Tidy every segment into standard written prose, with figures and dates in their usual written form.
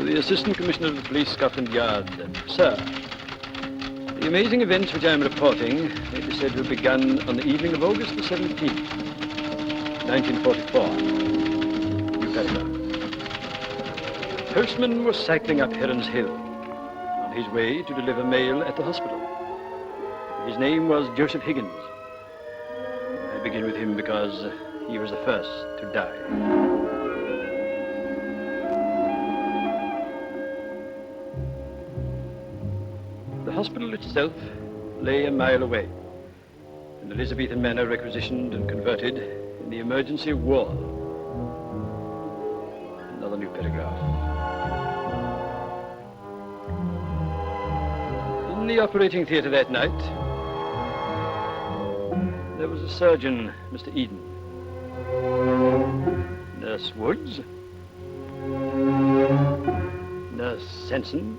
To the Assistant Commissioner of the Police, Scotland Yard. Sir, the amazing events which I am reporting may be said to have begun on the evening of August the 17th, 1944. New paragraph. Postman was cycling up Heron's Hill on his way to deliver mail at the hospital. His name was Joseph Higgins. I begin with him because he was the first to die. The hospital itself lay a mile away, an Elizabethan manor requisitioned and converted in the emergency of war. Another new paragraph. In the operating theatre that night, there was a surgeon, Mr. Eden, Nurse Woods, Nurse Sanson,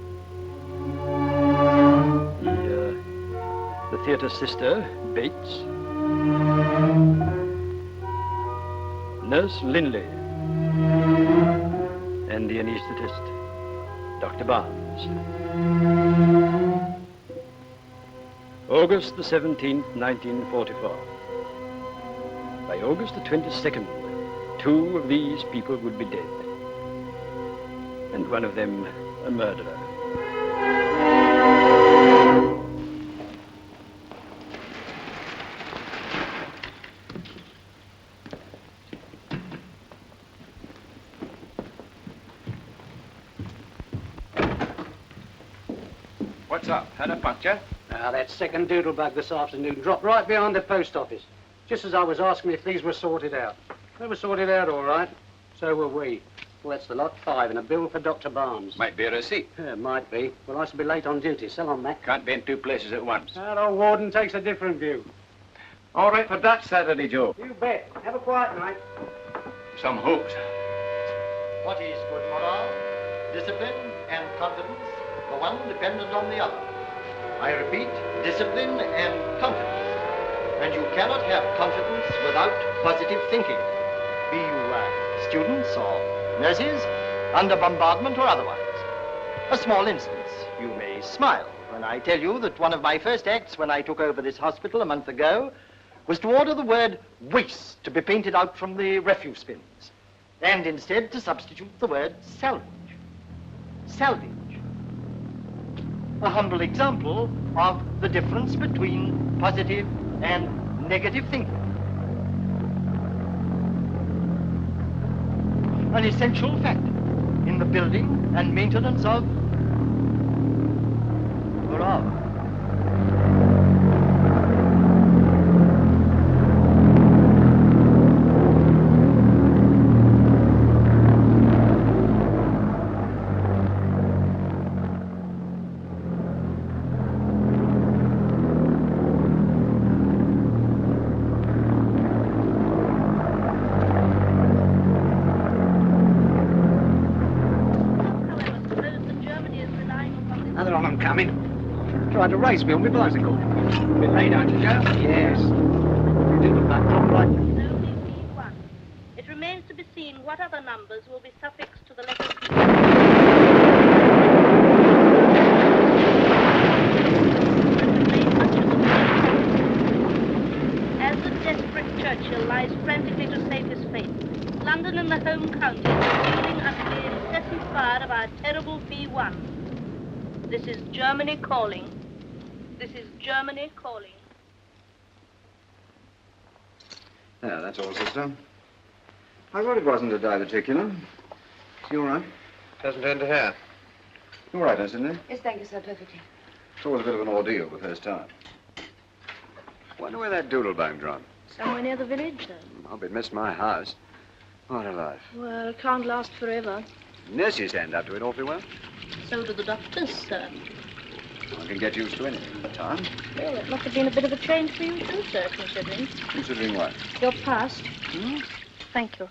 the theatre sister, Bates, Nurse Linley, and the anaesthetist, Dr. Barnes. August the 17th, 1944. By August the 22nd, 2 of these people would be dead, and one of them a murderer. What's up? Had a puncture? That second doodlebug this afternoon dropped right behind the post office, just as I was asking if these were sorted out. They were sorted out all right. So were we. Well, that's the lot 5 and a bill for Dr. Barnes. Might be a receipt. Yeah, might be. Well, I shall be late on duty. So long, Mac. Can't be in 2 places at once. That old warden takes a different view. All right for that Saturday, Joe. You bet. Have a quiet night. Some hopes. What is good morale? Discipline and confidence, the one dependent on the other. I repeat, discipline and confidence. And you cannot have confidence without positive thinking. Be you students or nurses, under bombardment or otherwise. A small instance. You may smile when I tell you that one of my first acts when I took over this hospital a month ago was to order the word waste to be painted out from the refuse bins, and instead to substitute the word salvage. Salvage. A humble example of the difference between positive and negative thinking. An essential factor in the building and maintenance of morale. Tried to race me on my bicycle. Bit late, aren't you, Joe? Yes. You did look like Tom right. Only B1. It remains to be seen what other numbers will be suffixed to the letter B. As the desperate Churchill lies frantically to save his fate, London and the home counties are reeling under the incessant fire of our terrible B1. This is Germany calling. This is Germany calling. Yeah, that's all, sister. I thought it wasn't a diverticulum. Is he all right? Doesn't turn to hair. You all right, Miss Sidney? Yes, thank you, sir, perfectly. It's always a bit of an ordeal the first time. Wonder where that doodlebug dropped. Somewhere near the village, sir. Hope it missed my house. What a life. Well, it can't last forever. Nurses stand up to it awfully well. So do the doctors, sir. One can get used to anything for time. Well, it must have been a bit of a change for you too, sir, considering. Considering what? Your past. Thank you.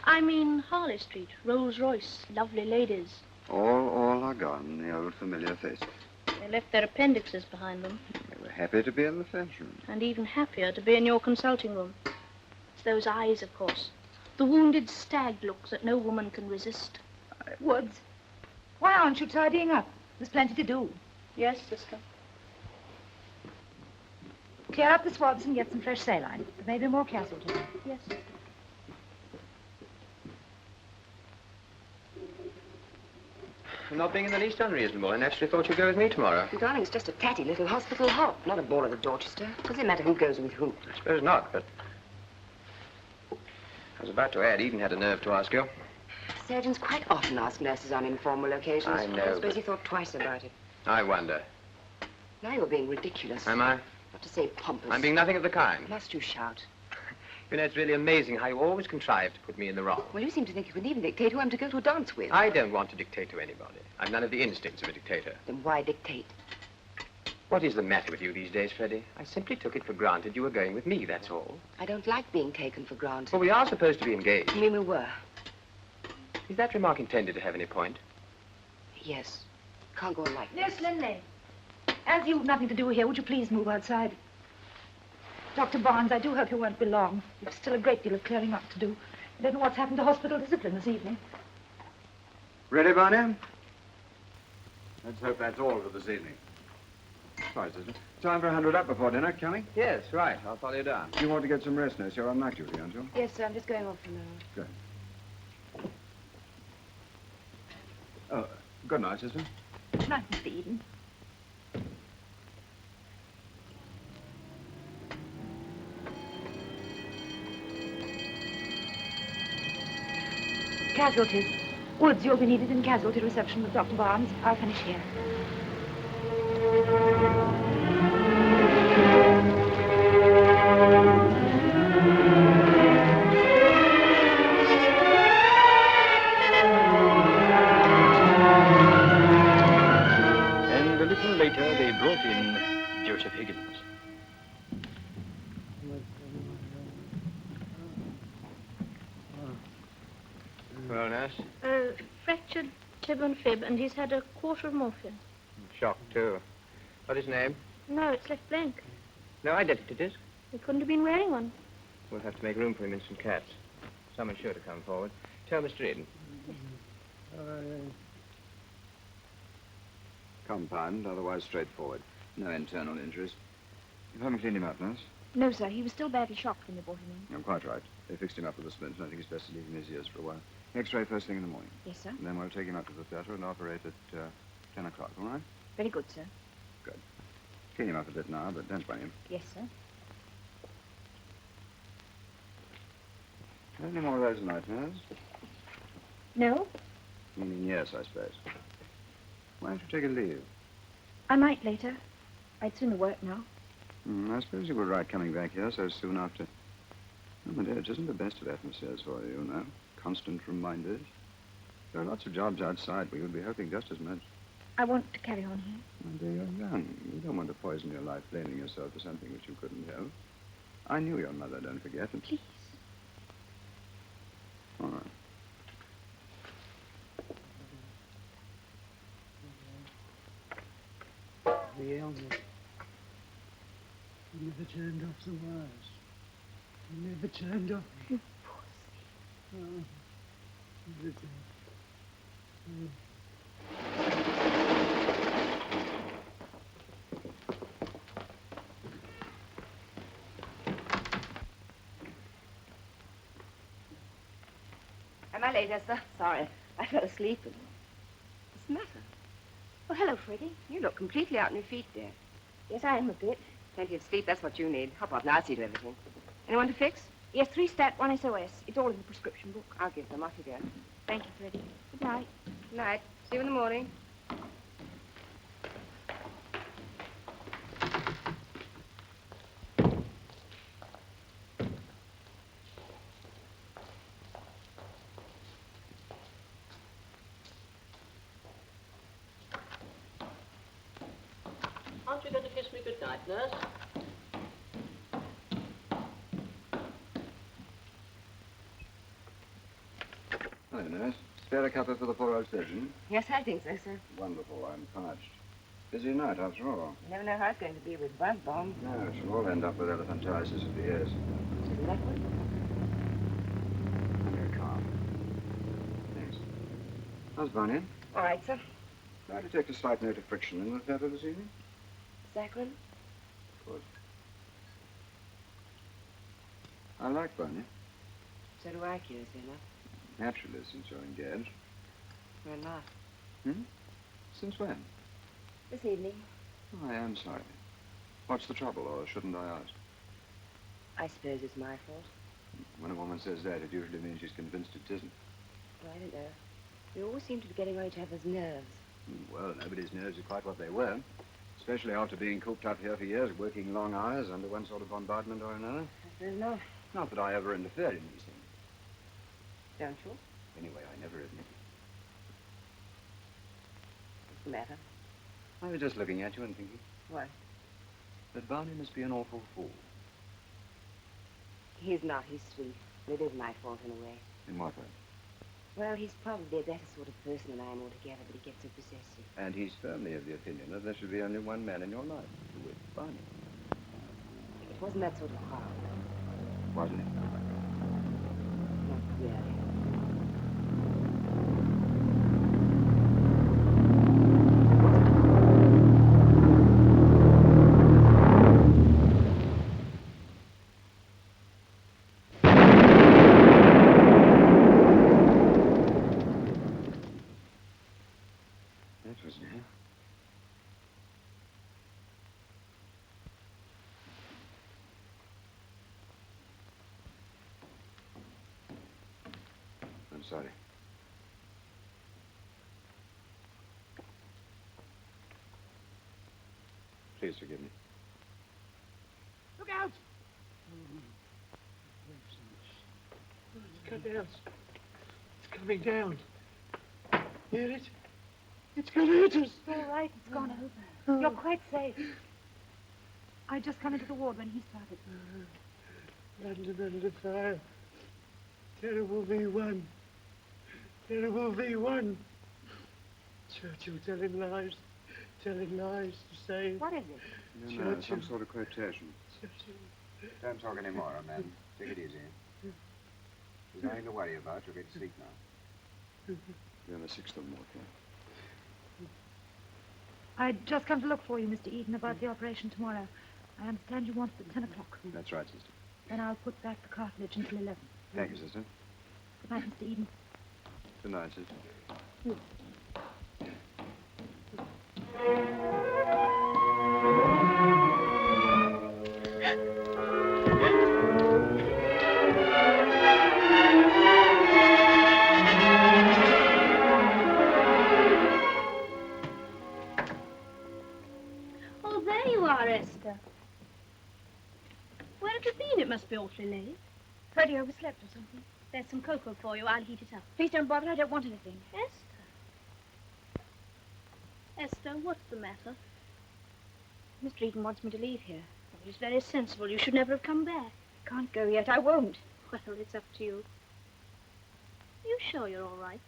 I mean Harley Street, Rolls-Royce, lovely ladies. All are gone, the old familiar faces. They left their appendixes behind them. They were happy to be in the fashion. And even happier to be in your consulting room. It's those eyes, of course. The wounded stag look that no woman can resist. Woods, Why aren't you tidying up? There's plenty to do. Yes, sister. Clear up the swabs and get some fresh saline. There may be more casualties. Yes, sister. I'm not being in the least unreasonable. I naturally thought you'd go with me tomorrow. Darling, it's just a tatty little hospital hop, not a ball of the Dorchester. Does it matter who goes with who? I suppose not, but... I was about to add, Eden had a nerve to ask you. Surgeons quite often ask nurses on informal occasions. I know, I suppose but- he thought twice about it. I wonder. Now you're being ridiculous. Am I? Not to say pompous. I'm being nothing of the kind. Must you shout? You know, it's really amazing how you always contrive to put me in the wrong. Well, you seem to think you can even dictate who I'm to go to a dance with. I don't want to dictate to anybody. I've none of the instincts of a dictator. Then why dictate? What is the matter with you these days, Freddie? I simply took it for granted you were going with me, that's all. I don't like being taken for granted. Well, we are supposed to be engaged. You mean we were? Is that remark intended to have any point? Yes. Can't go on like Nurse this. Lindley, as you've nothing to do here, would you please move outside? Dr. Barnes, I do hope you won't be long. There's still a great deal of clearing up to do. I don't know what's happened to hospital discipline this evening. Ready, Barney? Let's hope that's all for this evening. Sorry, sister. Time for 100 up before dinner, Kelly? Yes, right. I'll follow you down. You want to get some rest, nurse. You're on night duty, aren't you? Yes, sir. I'm just going off for now. Good. Oh, good night, sister. Good night, Mr. Eden. Casualties. Woods, you'll be needed in casualty reception with Dr. Barnes. I'll finish here. And a little later, they brought in Joseph Higgins. Well, nurse? Fractured tib and fib, and he's had a quarter of morphine. Shocked, too. What is his name? No, it's left blank. No identity disc. He couldn't have been wearing one. We'll have to make room for him in some cats. Someone's sure to come forward. Tell Mr. Eden. Compound, otherwise straightforward. No internal injuries. You haven't cleaned him up, nurse? No, sir. He was still badly shocked when they brought him in. I'm quite right. They fixed him up with a splint, and I think it's best to leave him in his ears for a while. X-ray first thing in the morning. Yes, sir. And then we'll take him up to the theatre and operate at 10 o'clock, all right? Very good, sir. Good. Clean him up a bit now, but don't sprain him. Yes, sir. Any more of those nightmares? No? Meaning yes, I suppose. Why don't you take a leave? I might later. I'd sooner work now. I suppose you were right coming back here so soon after. Oh, my dear, it isn't the best of atmospheres for you, you know. Constant reminders. There are lots of jobs outside where you'd be hoping just as much. I want to carry on here. My dear, you're young. You don't want to poison your life blaming yourself for something which you couldn't help. I knew your mother, don't forget. And... Please. All right. The illness. You never turned off the wires. You never turned off. You Oh, never did. Am I late, Esther? Sorry. I fell asleep. What's the matter? Oh, hello, Freddie. You look completely out on your feet, dear. Yes, I am a bit. Plenty of sleep, that's what you need. Hop up now, I'll see to everything. Anyone to fix? Yes, 3 stat, 1 SOS. It's all in the prescription book. I'll give them. Off you go. Thank you, Freddie. Good night. Good night. See you in the morning. Aren't you going to kiss me goodnight, nurse? Hello, nurse. Spare a cuppa for the poor old surgeon? Yes, I think so, sir. Wonderful. I'm parched. Busy night, after all. You never know how it's going to be with buzz bomb. No, it shall all end up with elephantiasis of the ears. Isn't that good? I'm very calm. Thanks. How's Barney? All right, sir. I detect a slight note of friction in the feather this evening. Saccharin? Of course. I like Barney. So do I, curiously enough. Naturally, since you're engaged. We're not. Hmm? Since when? This evening. Oh, I am sorry. What's the trouble, or shouldn't I ask? I suppose it's my fault. When a woman says that, it usually means she's convinced it isn't. Well, I don't know. We always seem to be getting on each other's nerves. Well, nobody's nerves are quite what they were. Especially after being cooped up here for years, working long hours under one sort of bombardment or another. I suppose not. Not that I ever interfered in these things. Don't you? Anyway, I never admit it. What's the matter? I was just looking at you and thinking What? that Barney must be an awful fool. He's not. He's sweet. It is my fault in a way. In what way? Well, he's probably a better sort of person than I am altogether, but he gets so possessive. And he's firmly of the opinion that there should be only one man in your life, with Barney. It wasn't that sort of quarrel. Wasn't it? Not really. That was new. I'm sorry. Please forgive me. Look out! It's coming out. It's coming down. Hear it? It's going to hit us. All right, it's gone over. You're quite safe. I just come into the ward when he started. London under fire. Terrible V1. Terrible V1. Churchill telling lies. Telling lies to save. What is it? No, no, some sort of quotation. Churchill. Don't talk anymore, man. Take it easy. There's nothing to worry about. You'll get to sleep now. You're on the 6th of them, okay? I'd just come to look for you, Mr. Eden, about the operation tomorrow. I understand you want it at 10 o'clock. That's right, sister. Then I'll put back the cartilage until 11. Thank you, sister. Good night, Mr. Eden. Good night, sister. Oh, there you are, Esther. Where have you been? It must be awfully late. Freddie overslept or something. There's some cocoa for you. I'll heat it up. Please don't bother. I don't want anything. Esther. Esther, what's the matter? Mr. Eden wants me to leave here. Oh, he's very sensible. You should never have come back. I can't go yet. I won't. Well, it's up to you. Are you sure you're all right?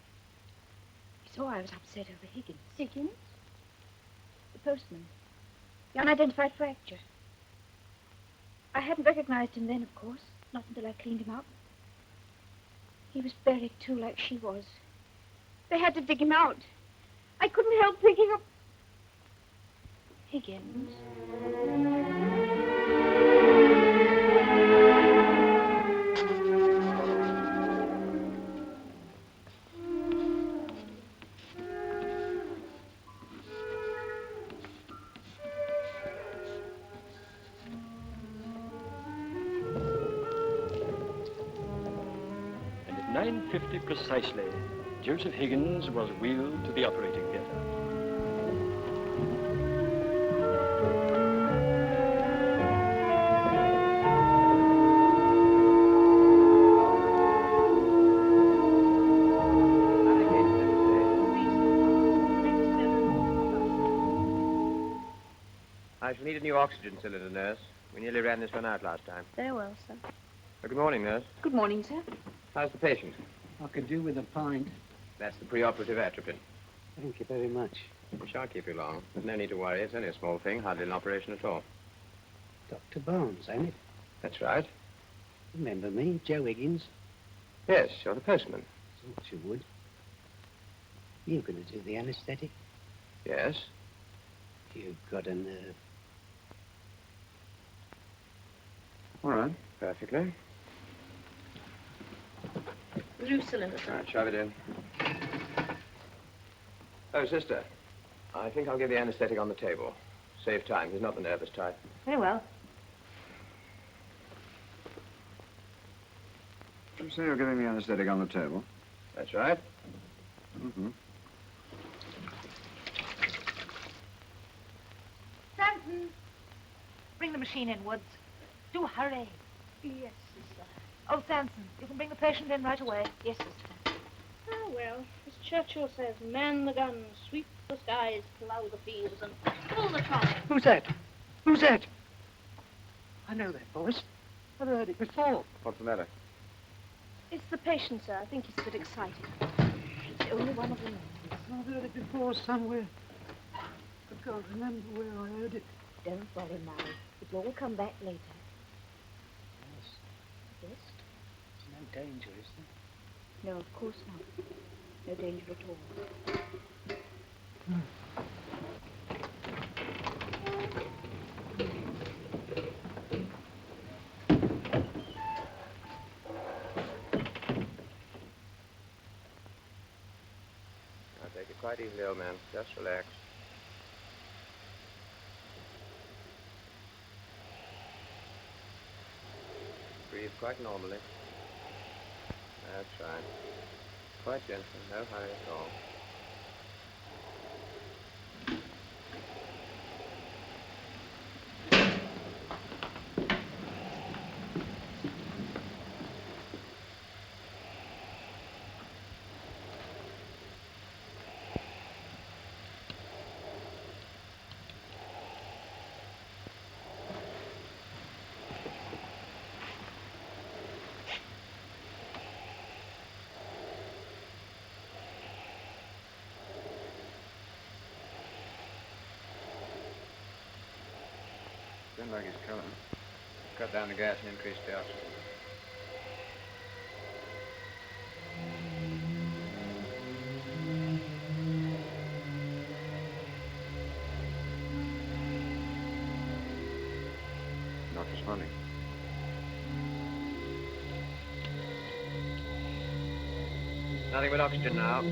He saw I was upset over Higgins. Higgins? The postman. The unidentified fracture. I hadn't recognized him then, of course. Not until I cleaned him up. He was buried, too, like she was. They had to dig him out. I couldn't help thinking of Higgins? And at 9:50 precisely, Joseph Higgins was wheeled to the operating theatre. I shall need a new oxygen cylinder, nurse. We nearly ran this one out last time. Very well, sir. Good morning, nurse. Good morning, sir. How's the patient? I could do with a pint. That's the preoperative atropine. Thank you very much. We shan't keep you long. There's no need to worry. It's only a small thing, hardly an operation at all. Dr. Barnes, ain't it? That's right. Remember me, Joe Higgins? Yes, you're the postman. Thought you would. You going to do the anaesthetic? Yes? You've got a nerve. All right. Perfectly. The roof cylinder, All sir. right, shove it in. Oh, sister. I think I'll give the anesthetic on the table. Save time. He's not the nervous type. Very well. You say you're giving the anesthetic on the table? That's right. Mm-hmm. Stanton! Bring the machine in, Woods. Do hurry. Yes, sister. Oh, Stanton, you can bring the patient in right away. Yes, sister. Oh, well, as Churchill says, man the guns, sweep the skies, plough the fields, and pull the trolley. Who's that? Who's that? I know that voice. I've heard it before. What's the matter? It's the patient, sir. I think he's a bit excited. It's only one of them. I've heard it before somewhere. I can't remember where I heard it. Don't worry now. It'll all come back later. Yes. Yes? There's no danger, is there? No, of course not. No danger at all. Now take it quite easily, old man. Just relax. Breathe quite normally. That's right. Quite gentle. No hurry at all. Don't like his color. Cut down the gas and increase the oxygen. Not responding. Nothing but oxygen now.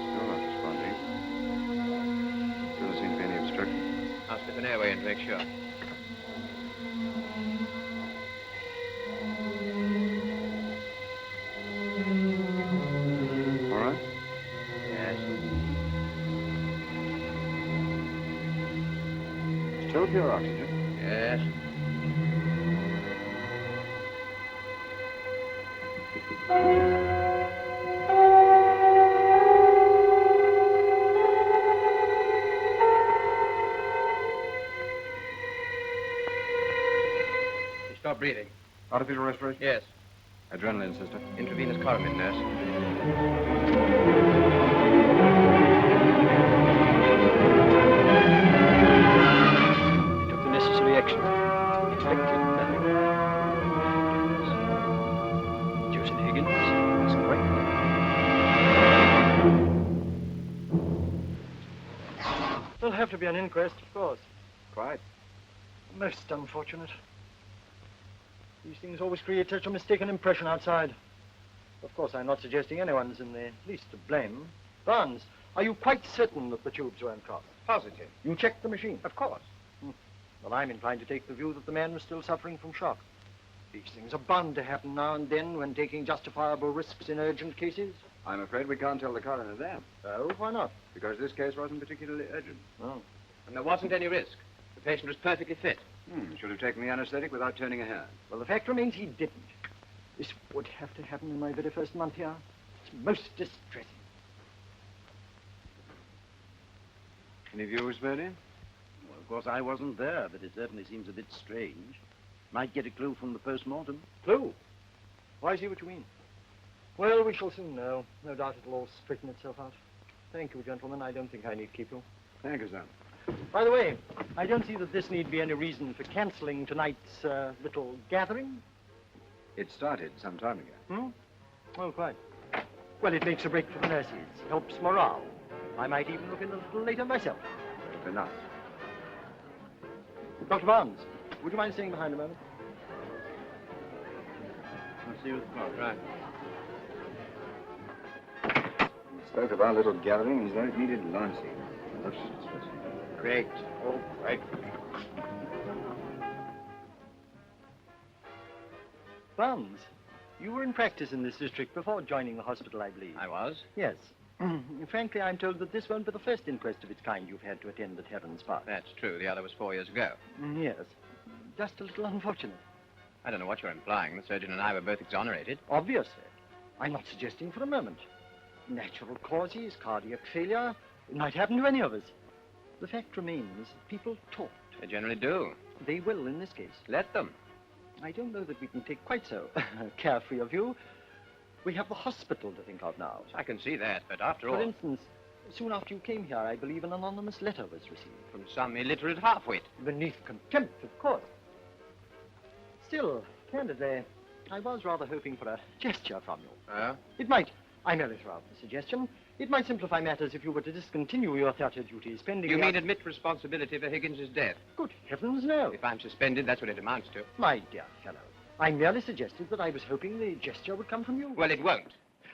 Still not responding. Doesn't seem to be any obstruction. I'll slip an airway in to make sure. All right? Yes. Still pure oxygen. Yes. Stop breathing. Artificial respiration? Yes. Adrenaline, sister. Intravenous Coromin, nurse. He took the necessary action. He expected nothing. Joseph Higgins is correct. There'll have to be an inquest, of course. Quite. Most unfortunate. These things always create such a mistaken impression outside. Of course, I'm not suggesting anyone's in the least to blame. Barnes, are you quite certain that the tubes weren't crossed? Positive. You checked the machine? Of course. Well, I'm inclined to take the view that the man was still suffering from shock. These things are bound to happen now and then when taking justifiable risks in urgent cases. I'm afraid we can't tell the coroner that. Oh, why not? Because this case wasn't particularly urgent. Oh. And there wasn't any risk. The patient was perfectly fit. Should have taken the anesthetic without turning a hair. Well, the fact remains he didn't. This would have to happen in my very first month here. It's most distressing. Any views, Bertie? Well, of course, I wasn't there, but it certainly seems a bit strange. Might get a clue from the post-mortem. Clue? Why, I see what you mean. Well, we shall soon know. No doubt it'll all straighten itself out. Thank you, gentlemen. I don't think I need keep you. Thank you, sir. By the way, I don't see that this need be any reason for cancelling tonight's little gathering. It started some time ago. Oh, quite. Well, it makes a break for the nurses. Helps morale. I might even look in a little later myself. That'll be nice. Dr. Barnes, would you mind staying behind a moment? I'll see you at the clock. Right. We spoke of our little gathering as though it needed lancing. Great. Oh, right. Barnes, you were in practice in this district before joining the hospital, I believe. I was. Yes. Frankly, I'm told that this won't be the first inquest of its kind you've had to attend at Heaven's Park. That's true. The other was 4 years ago. Yes. Just a little unfortunate. I don't know what you're implying. The surgeon and I were both exonerated. Obviously. I'm not suggesting for a moment. Natural causes, cardiac failure, it might happen to any of us. The fact remains, people talked. They generally do. They will in this case. Let them. I don't know that we can take quite so carefree a view. We have the hospital to think of now. I can see that, but after all... For instance, soon after you came here, I believe an anonymous letter was received. From some illiterate half-wit. Beneath contempt, of course. Still, candidly, I was rather hoping for a gesture from you. It might, I merely throw out the suggestion, it might simplify matters if you were to discontinue your theatre duties, spending... You mean admit responsibility for Higgins's death? Good heavens, no. If I'm suspended, that's what it amounts to. My dear fellow, I merely suggested that I was hoping the gesture would come from you. Well, it won't.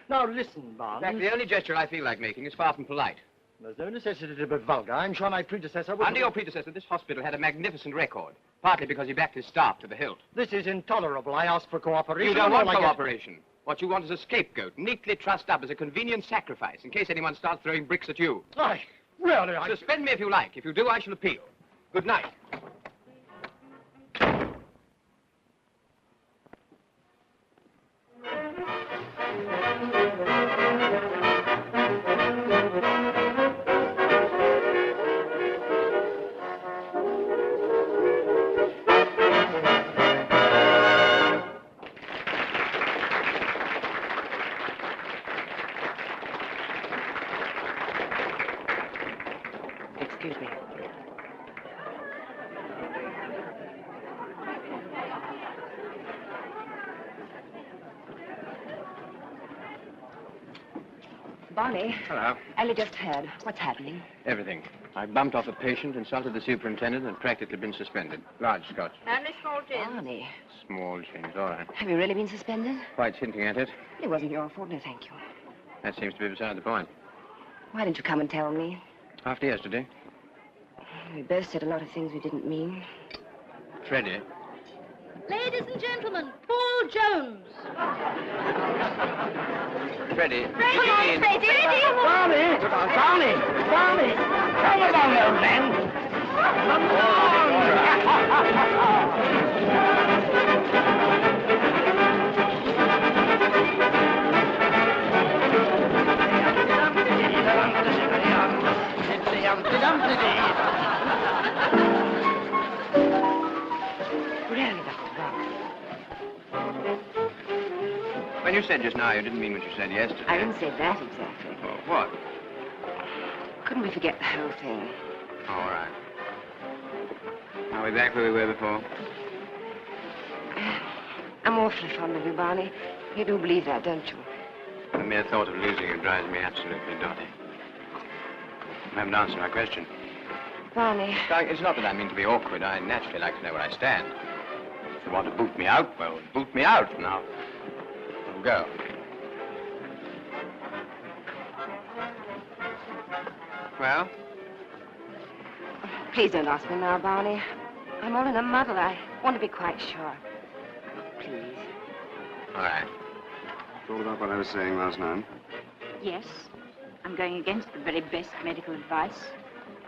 Now, listen, Barnes. In fact, the only gesture I feel like making is far from polite. There's no necessity to be vulgar. I'm sure my predecessor would... Under your predecessor, this hospital had a magnificent record, partly because he backed his staff to the hilt. This is intolerable. I ask for cooperation. You don't want cooperation. What you want is a scapegoat, neatly trussed up as a convenient sacrifice, in case anyone starts throwing bricks at you. Really, Suspend me if you like. If you do, I shall appeal. Good night. Excuse me. Barney. Hello. Ellie just heard. What's happening? Everything. I bumped off a patient, insulted the superintendent, and practically been suspended. Large scotch. Only small change. Barney, Small change, all right. have you really been suspended? Quite hinting at it. It wasn't your fault, no thank you. That seems to be beside the point. Why didn't you come and tell me? After yesterday, We both said a lot of things we didn't mean. Freddie. Ladies and gentlemen, Paul Jones. Freddie. Come on, Freddie. Barney! Barney! Barney! Come along, old man! Come Really, Dr. Brown? When you said just now you didn't mean what you said yesterday. I didn't say that exactly. Well, what? Couldn't we forget the whole thing? All right. Are we back where we were before? I'm awfully fond of you, Barney. You do believe that, don't you? The mere thought of losing you drives me absolutely dotty. You haven't answered my question. Barney. Darling, it's not that I mean to be awkward. I naturally like to know where I stand. If you want to boot me out, well, boot me out. Now, go. Well? Please don't ask me now, Barney. I'm all in a muddle. I want to be quite sure. Please. All right. It's all about what I was saying last night. Yes. I'm going against the very best medical advice.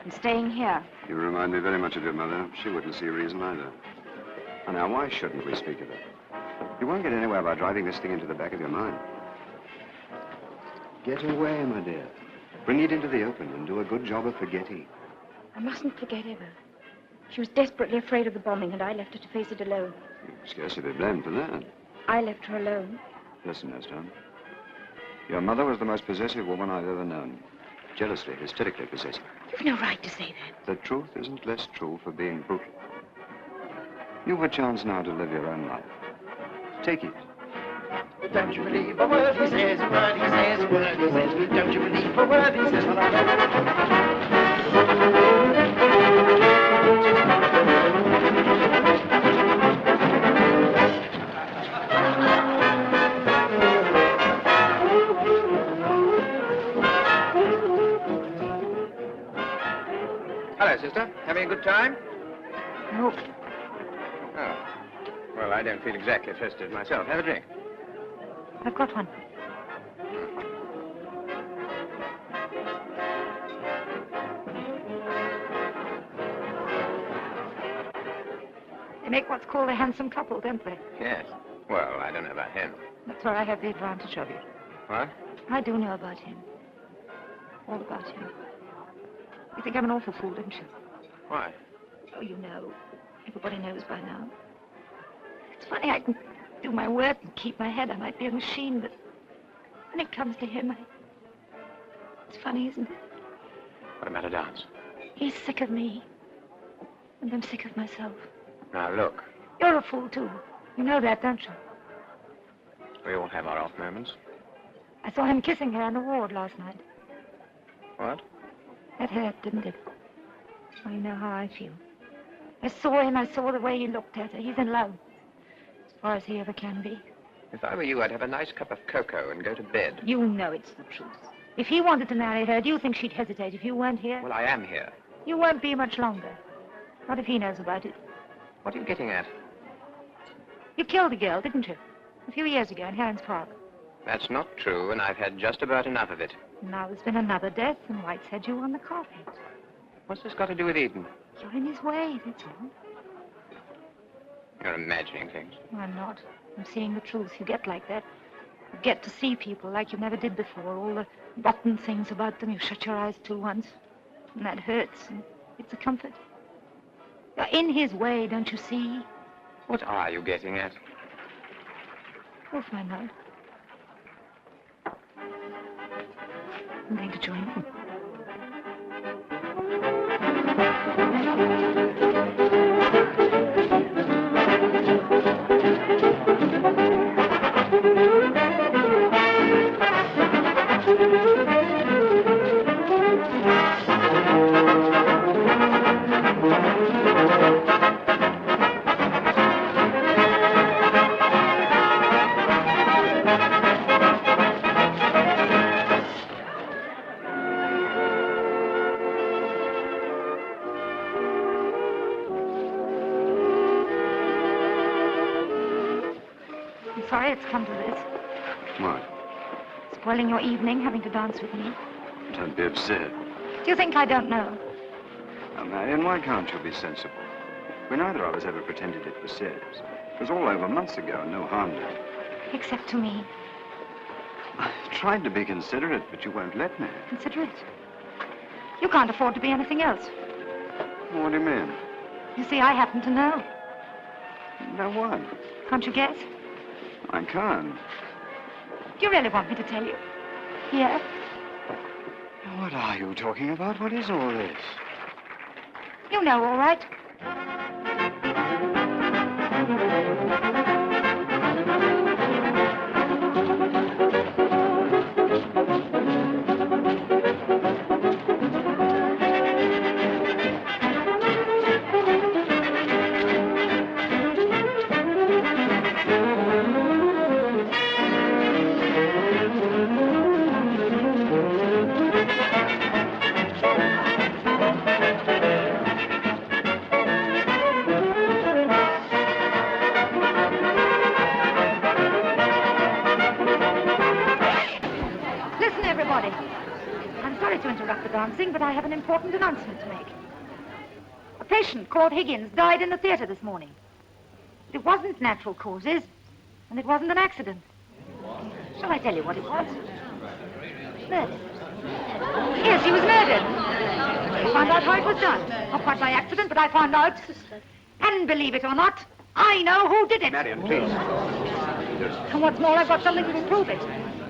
I'm staying here. You remind me very much of your mother. She wouldn't see a reason either. And now, why shouldn't we speak of it? You won't get anywhere by driving this thing into the back of your mind. Get away, my dear. Bring it into the open and do a good job of forgetting. I mustn't forget ever. She was desperately afraid of the bombing, and I left her to face it alone. You'd scarcely be blamed for that. I left her alone. Listen, Esther. Your mother was the most possessive woman I've ever known. Jealously, hysterically possessive. You've no right to say that. The truth isn't less true for being brutal. You've a chance now to live your own life. Take it. Don't you believe a word he says, a word he says, a word he says. Don't you believe a word he says. Hello, sister. Having a good time? No. Oh. Well, I don't feel exactly festive myself. Have a drink. I've got one. They make what's called a handsome couple, don't they? Yes. Well, I don't know about him. That's where I have the advantage of you. What? I do know about him. All about him. You think I'm an awful fool, don't you? Why? Oh, you know. Everybody knows by now. It's funny, I can do my work and keep my head. I might be a machine, but when it comes to him, it's funny, isn't it? What about a dance? He's sick of me. And I'm sick of myself. Now, look. You're a fool, too. You know that, don't you? We all have our off moments. I saw him kissing her in the ward last night. What? That hurt, didn't it? Well, you know how I feel. I saw him. I saw the way he looked at her. He's in love. As far as he ever can be. If I were you, I'd have a nice cup of cocoa and go to bed. You know it's the truth. If he wanted to marry her, do you think she'd hesitate if you weren't here? Well, I am here. You won't be much longer. Not if he knows about it. What are you getting at? You killed a girl, didn't you? A few years ago in Herons Park. That's not true, and I've had just about enough of it. Now there's been another death, and White's had you on the carpet. What's this got to do with Eden? You're in his way, that's all. You're imagining things. No, I'm not. I'm seeing the truth. You get like that. You get to see people like you never did before. All the rotten things about them you shut your eyes to once. And that hurts, and it's a comfort. You're in his way, don't you see? What are you getting at? We'll find out. I'm going to join him. Sorry it's come to this. What? Spoiling your evening, having to dance with me. Don't be absurd. Do you think I don't know? Now, Marion, why can't you be sensible? We neither of us ever pretended it was serious. It was all over months ago and no harm done. Except to me. I tried to be considerate, but you won't let me. Considerate? You can't afford to be anything else. What do you mean? You see, I happen to know. Know what? Can't you guess? I can't. Do you really want me to tell you? Here? What are you talking about? What is all this? You know, all right. But I have an important announcement to make. A patient called Higgins died in the theater this morning. It wasn't natural causes, and it wasn't an accident. Shall I tell you what it was? Murder. Yes, he was murdered. I found out how it was done. Not quite by accident, but I found out. And believe it or not, I know who did it. Marion, please. And what's more, I've got something to prove it.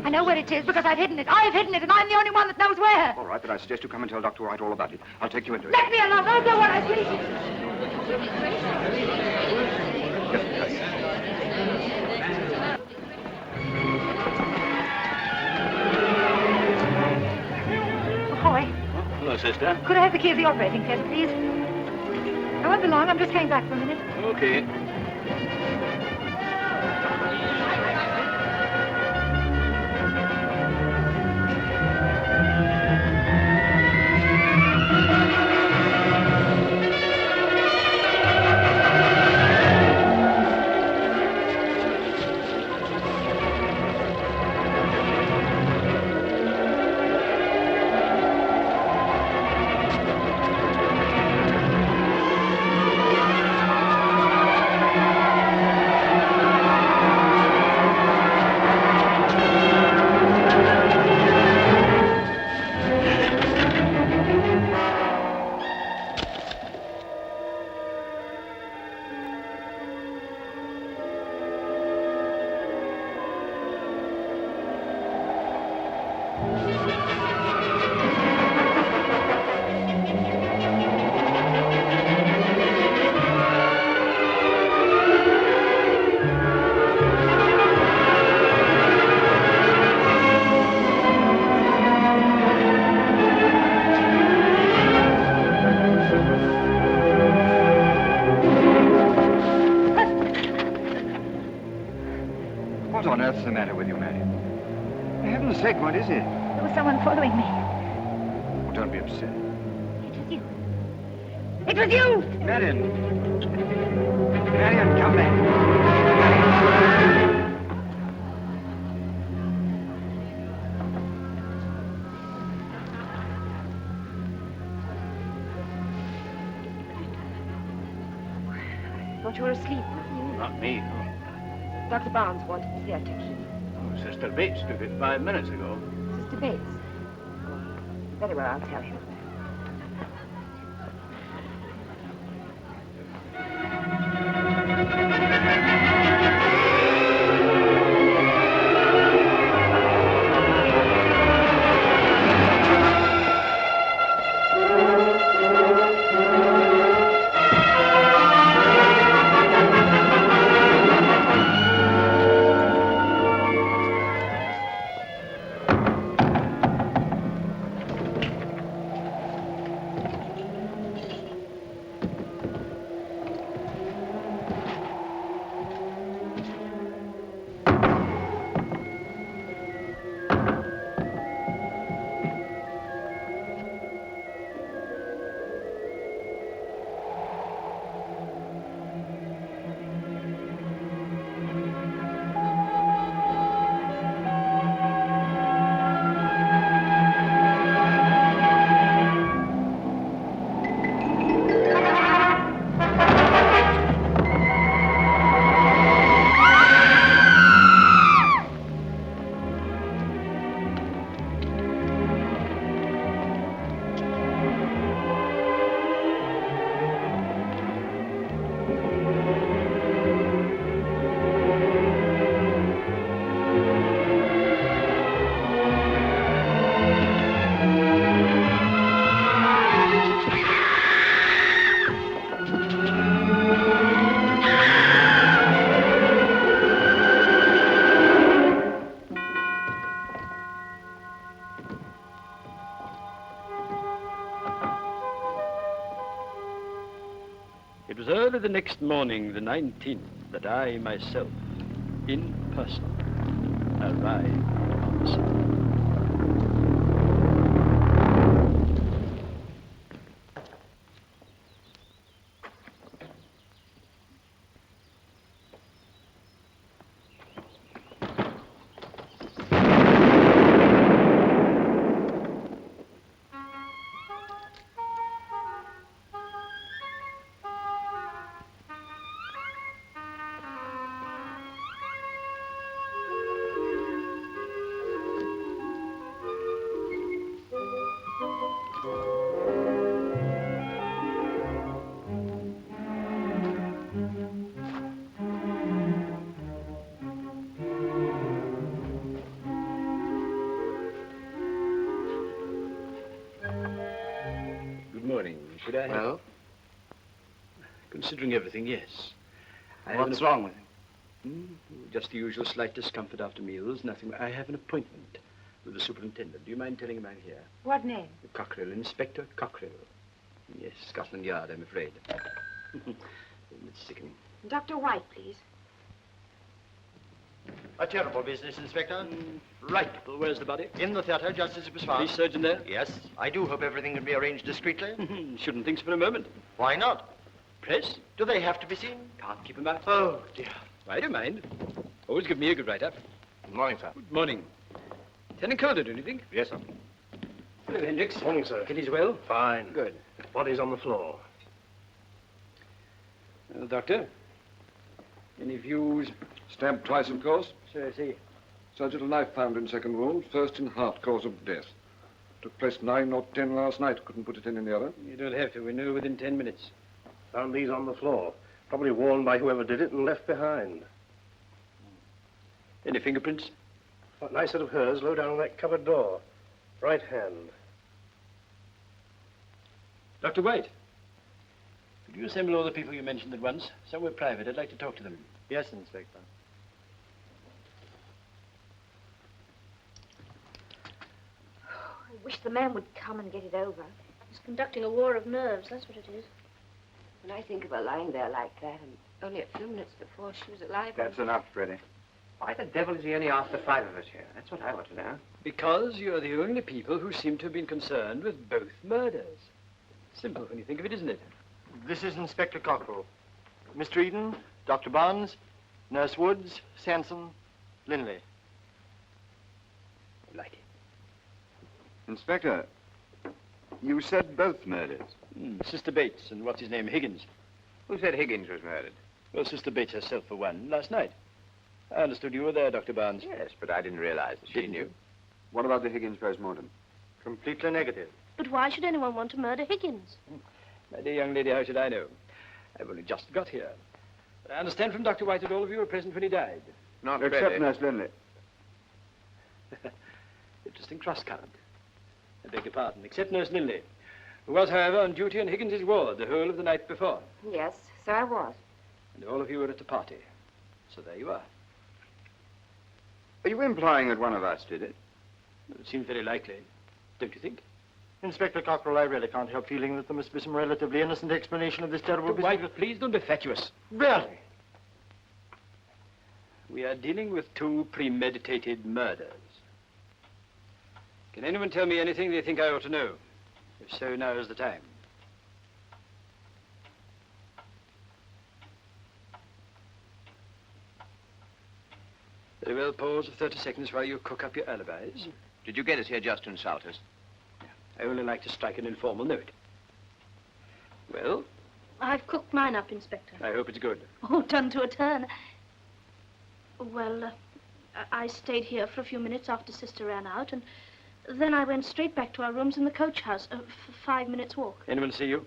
I know where it is because I've hidden it. I've hidden it, and I'm the only one that knows where. All right, but I suggest you come and tell Dr. White all about it. I'll take you into it. Let me alone. I'll go where I please. Hello, sister. Could I have the key of the operating theatre, please? I won't be long. I'm just coming back for a minute. Okay. What on earth's the matter with you, Marion? For heaven's sake, what is it? There was someone following me. Oh, don't be upset. It was you. It was you! Marion! Marion, come back! I thought you were asleep. Not me, no. Dr. Barnes wanted the theatre key. Oh, Sister Bates took it 5 minutes ago. Sister Bates. Very well, I'll tell him. It was early the next morning, the 19th, that I myself, in person, arrived on the scene. Should I have... Well? Considering everything, yes. What's wrong with him? Just the usual slight discomfort after meals, nothing. I have an appointment with the superintendent. Do you mind telling him I'm here? What name? Cockrell, Inspector Cockrell. Yes, Scotland Yard, I'm afraid. It's sickening. Dr. White, please. A terrible business, Inspector. Right. Well, where's the body? In the theatre, just as it was found. Police surgeon there? Yes. I do hope everything can be arranged discreetly. Shouldn't think so for a moment. Why not? Press? Do they have to be seen? Can't keep them out. Oh, dear. I don't mind. Always give me a good write-up. Good morning, sir. Good morning. Lieutenant Calder, do you think? Yes, sir. Hello, Hendricks. Morning, sir. Kitty's well? Fine. Good. Body's on the floor. Well, Doctor, any views? Stabbed twice, of course. So I see. Surgical knife found in second wound, first in heart, cause of death. Took place 9 or 10 last night. Couldn't put it in the other. You don't have to. We know within 10 minutes. Found these on the floor. Probably worn by whoever did it and left behind. Any fingerprints? What nice set of hers low down on that cupboard door. Right hand. Dr. White, could you assemble all the people you mentioned at once? Somewhere private. I'd like to talk to them. Yes, Inspector. I wish the man would come and get it over. He's conducting a war of nerves, that's what it is. When I think of her lying there like that, and only a few minutes before she was alive. That's enough, Freddie. Why the devil is he only after 5 of us here? That's what I want to know. Because you're the only people who seem to have been concerned with both murders. Simple when you think of it, isn't it? This is Inspector Cockrell. Mr. Eden, Dr. Barnes, Nurse Woods, Sanson, Linley. Like it. Inspector, you said both murders. Sister Bates and what's his name, Higgins. Who said Higgins was murdered? Well, Sister Bates herself, for one, last night. I understood you were there, Dr. Barnes. Yes, but I didn't realize that she Didn't knew. you? What about the Higgins post-mortem? Completely negative. But why should anyone want to murder Higgins? My dear young lady, how should I know? I've only just got here. But I understand from Dr. White that all of you were present when he died. Not Except Freddie. Nurse Linley. Interesting cross-current. I beg your pardon, except Nurse Linley, who was, however, on duty in Higgins's ward the whole of the night before. Yes, so I was. And all of you were at the party. So there you are. Are you implying that one of us did it? Well, it seems very likely, don't you think? Inspector Cockrell, I really can't help feeling that there must be some relatively innocent explanation of this terrible Dr. White, please don't be fatuous. Really? We are dealing with 2 premeditated murders. Can anyone tell me anything they think I ought to know? If so, now is the time. Very well, pause for 30 seconds while you cook up your alibis. Did you get us here just to insult us? I only like to strike an informal note. Well, I've cooked mine up, Inspector. I hope it's good. Oh, done to a turn. Well, I stayed here for a few minutes after Sister ran out, and then I went straight back to our rooms in the coach house, 5 minutes walk. Anyone see you?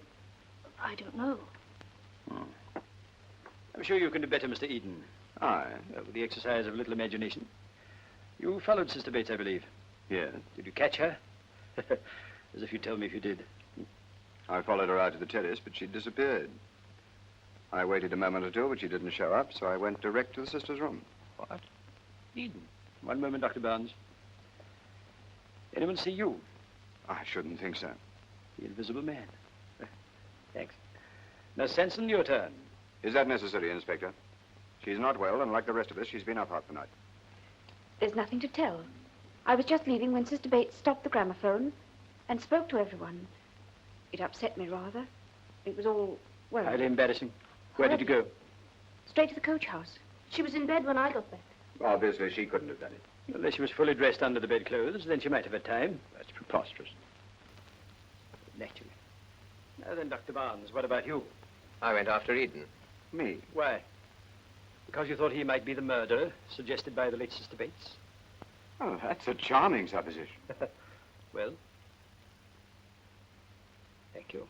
I don't know. I'm sure you can do better, Mr. Eden. Aye. With the exercise of a little imagination. You followed Sister Bates, I believe. Yes. Did you catch her? As if you'd tell me if you did. I followed her out to the terrace, but she'd disappeared. I waited a moment or two, but she didn't show up, so I went direct to the sister's room. What? Eden. One moment, Dr. Barnes. Anyone see you? I shouldn't think so. The invisible man. Thanks. Now, Sanson, your turn. Is that necessary, Inspector? She's not well, and like the rest of us, she's been up half the night. There's nothing to tell. I was just leaving when Sister Bates stopped the gramophone and spoke to everyone. It upset me rather. It was all, well... Highly embarrassing. Where did you go? Straight to the coach house. She was in bed when I got back. Obviously, she couldn't have done it. Unless she was fully dressed under the bedclothes, then she might have had time. That's preposterous. Naturally. Now then, Dr. Barnes, what about you? I went after Eden. Me? Why? Because you thought he might be the murderer suggested by the late Sister Bates? Oh, that's a charming supposition. Well? Thank you.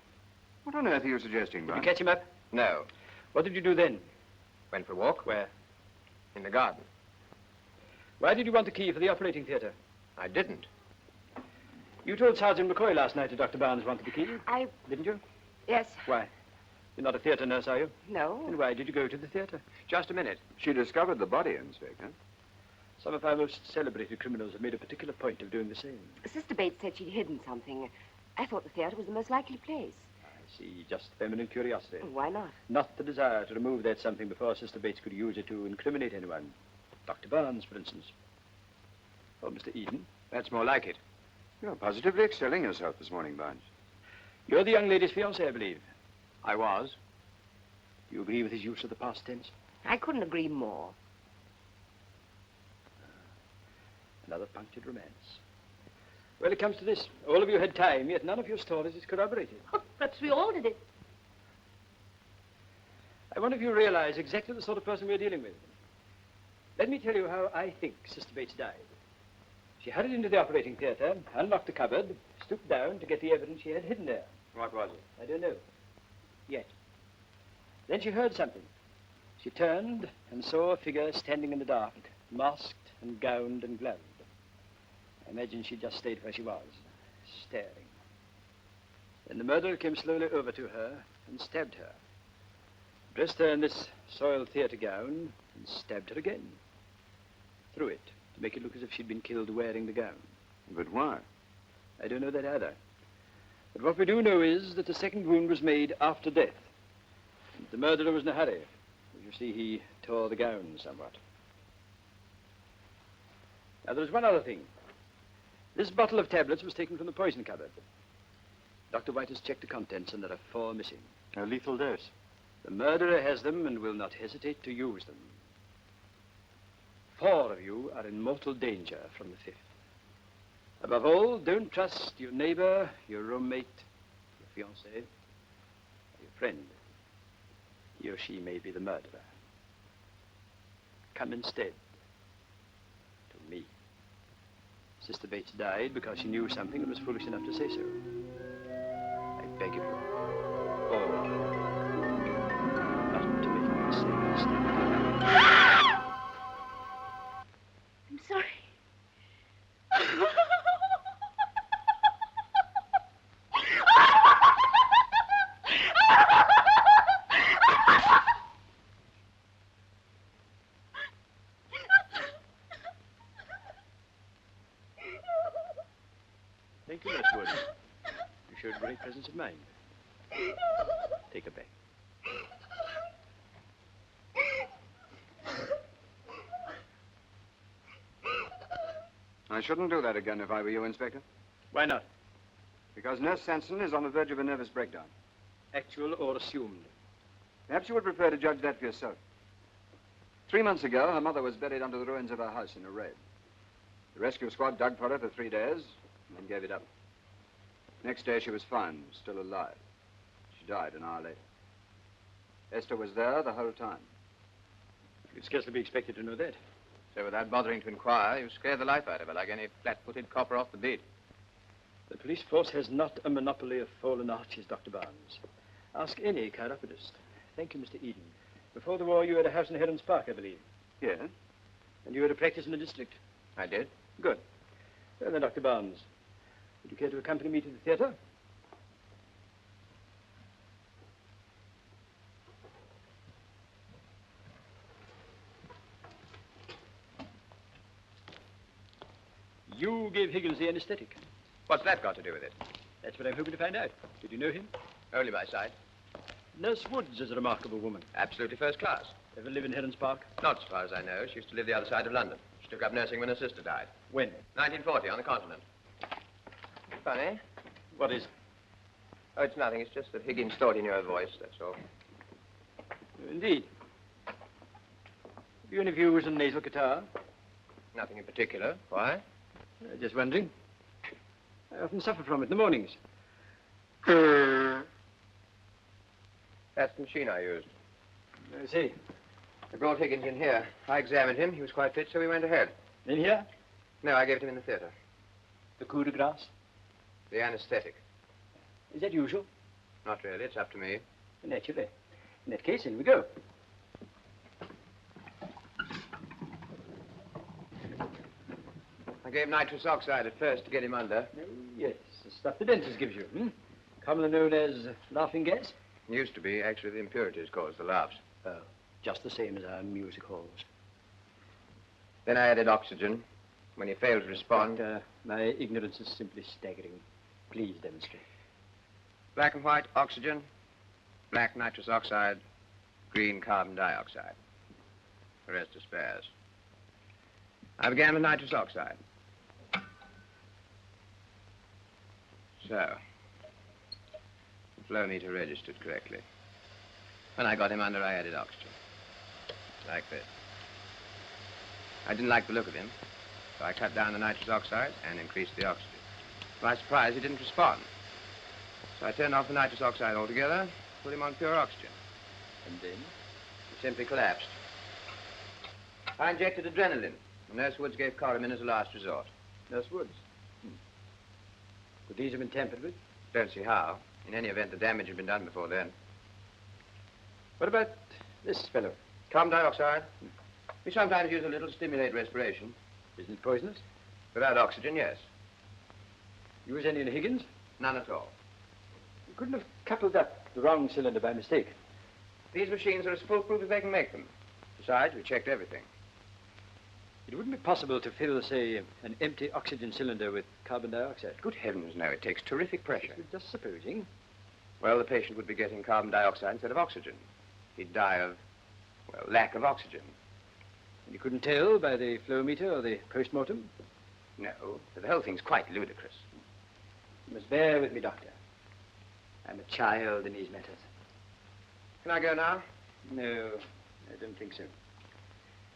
What on earth are you suggesting, Did Barnes? you catch him up? No. What did you do then? Went for a walk. Where? In the garden. Why did you want the key for the operating theatre? I didn't. You told Sergeant McCoy last night that Dr. Barnes wanted the key. Didn't you? Yes. Why? You're not a theatre nurse, are you? No. Then why did you go to the theatre? Just a minute. She discovered the body, Inspector. Some of our most celebrated criminals have made a particular point of doing the same. Sister Bates said she'd hidden something. I thought the theater was the most likely place. I see, just feminine curiosity. Why not? Not the desire to remove that something before Sister Bates could use it to incriminate anyone. Dr. Barnes, for instance. Or Mr. Eden. That's more like it. You're positively excelling yourself this morning, Barnes. You're the young lady's fiancé, I believe. I was. Do you agree with his use of the past tense? I couldn't agree more. Another punctured romance. Well, it comes to this. All of you had time, yet none of your stories is corroborated. Oh, perhaps we all did it. I wonder if you realize exactly the sort of person we're dealing with. Let me tell you how I think Sister Bates died. She hurried into the operating theater, unlocked the cupboard, stooped down to get the evidence she had hidden there. What was it? I don't know. Yet. Then she heard something. She turned and saw a figure standing in the dark, masked and gowned and gloved. I imagine she just stayed where she was, staring. Then the murderer came slowly over to her and stabbed her. Dressed her in this soiled theater gown and stabbed her again. Through it, to make it look as if she'd been killed wearing the gown. But why? I don't know that either. But what we do know is that the second wound was made after death. And the murderer was in a hurry. As you see, he tore the gown somewhat. Now, there's one other thing. This bottle of tablets was taken from the poison cupboard. Dr. White has checked the contents, and there are 4 missing. A lethal dose. The murderer has them and will not hesitate to use them. 4 of you are in mortal danger from the 5th. Above all, don't trust your neighbor, your roommate, your fiancé, or your friend. He or she may be the murderer. Come instead to me. Sister Bates died because she knew something and was foolish enough to say so. I beg of you, all, not to make the same mistake. I'm sorry. Thank you, Miss Wood. You showed great presence of mind. Take her back. I shouldn't do that again if I were you, Inspector. Why not? Because Nurse Sanson is on the verge of a nervous breakdown. Actual or assumed? Perhaps you would prefer to judge that for yourself. 3 months ago, her mother was buried under the ruins of her house in a raid. The rescue squad dug for her for 3 days and then gave it up. Next day, she was found, still alive. She died an hour later. Esther was there the whole time. You'd scarcely be expected to know that. So without bothering to inquire, you scared the life out of her like any flat-footed copper off the beat. The police force has not a monopoly of fallen arches, Dr. Barnes. Ask any chiropodist. Thank you, Mr. Eden. Before the war, you had a house in Heron's Park, I believe. Yes? And you had a practice in the district? I did. Good. Well, then, Dr. Barnes, would you care to accompany me to the theater? You gave Higgins the anesthetic. What's that got to do with it? That's what I'm hoping to find out. Did you know him? Only by sight. Nurse Woods is a remarkable woman. Absolutely first class. Ever live in Heron's Park? Not as far as I know. She used to live the other side of London. She took up nursing when her sister died. When? 1940, on the continent. Funny. What is it? Oh, it's nothing. It's just that Higgins thought he knew her voice, that's all. Indeed. Have you any views on nasal catarrh? Nothing in particular. Why? Just wondering. I often suffer from it in the mornings. That's the machine I used. I see. I brought Higgins in here. I examined him. He was quite fit, so we went ahead. In here? No, I gave it him in the theater. The coup de grace? The anesthetic. Is that usual? Not really. It's up to me. Naturally. In that case, in we go. I gave nitrous oxide at first to get him under. Oh, yes, the stuff the dentist gives you, commonly known as laughing gas? Used to be. Actually, the impurities caused the laughs. Oh, just the same as our music halls. Then I added oxygen. When he failed to respond... My ignorance is simply staggering. Please demonstrate. Black and white oxygen, black nitrous oxide, green carbon dioxide. The rest are spares. I began with nitrous oxide. So, the flow meter registered correctly. When I got him under, I added oxygen. Like this. I didn't like the look of him, so I cut down the nitrous oxide and increased the oxygen. To my surprise, he didn't respond. So I turned off the nitrous oxide altogether, put him on pure oxygen. And then? He simply collapsed. I injected adrenaline. Nurse Woods gave Coramin as a last resort. Nurse Woods? Could these have been tampered with? Don't see how. In any event, the damage had been done before then. What about this fellow? Carbon dioxide. We sometimes use a little to stimulate respiration. Isn't it poisonous? Without oxygen, yes. Use any in Higgins? None at all. You couldn't have coupled up the wrong cylinder by mistake. These machines are as foolproof as they can make them. Besides, we checked everything. It wouldn't be possible to fill, say, an empty oxygen cylinder with carbon dioxide. Good heavens, no. It takes terrific pressure. Just supposing. Well, the patient would be getting carbon dioxide instead of oxygen. He'd die of, well, lack of oxygen. And you couldn't tell by the flow meter or the post-mortem? No, but the whole thing's quite ludicrous. You must bear with me, Doctor. I'm a child in these matters. Can I go now? No, I don't think so.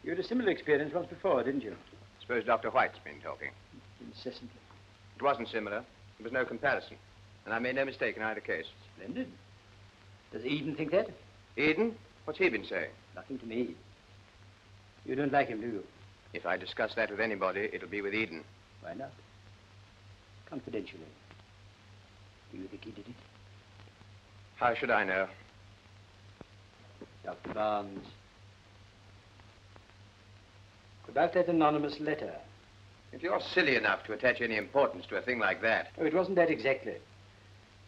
You had a similar experience once before, didn't you? Suppose Dr. White's been talking. Incessantly. It wasn't similar. There was no comparison. And I made no mistake in either case. Splendid. Does Eden think that? Eden? What's he been saying? Nothing to me. You don't like him, do you? If I discuss that with anybody, it'll be with Eden. Why not? Confidentially. Do you think he did it? How should I know? Dr. Barnes. About that anonymous letter. If you're silly enough to attach any importance to a thing like that... Oh, it wasn't that exactly.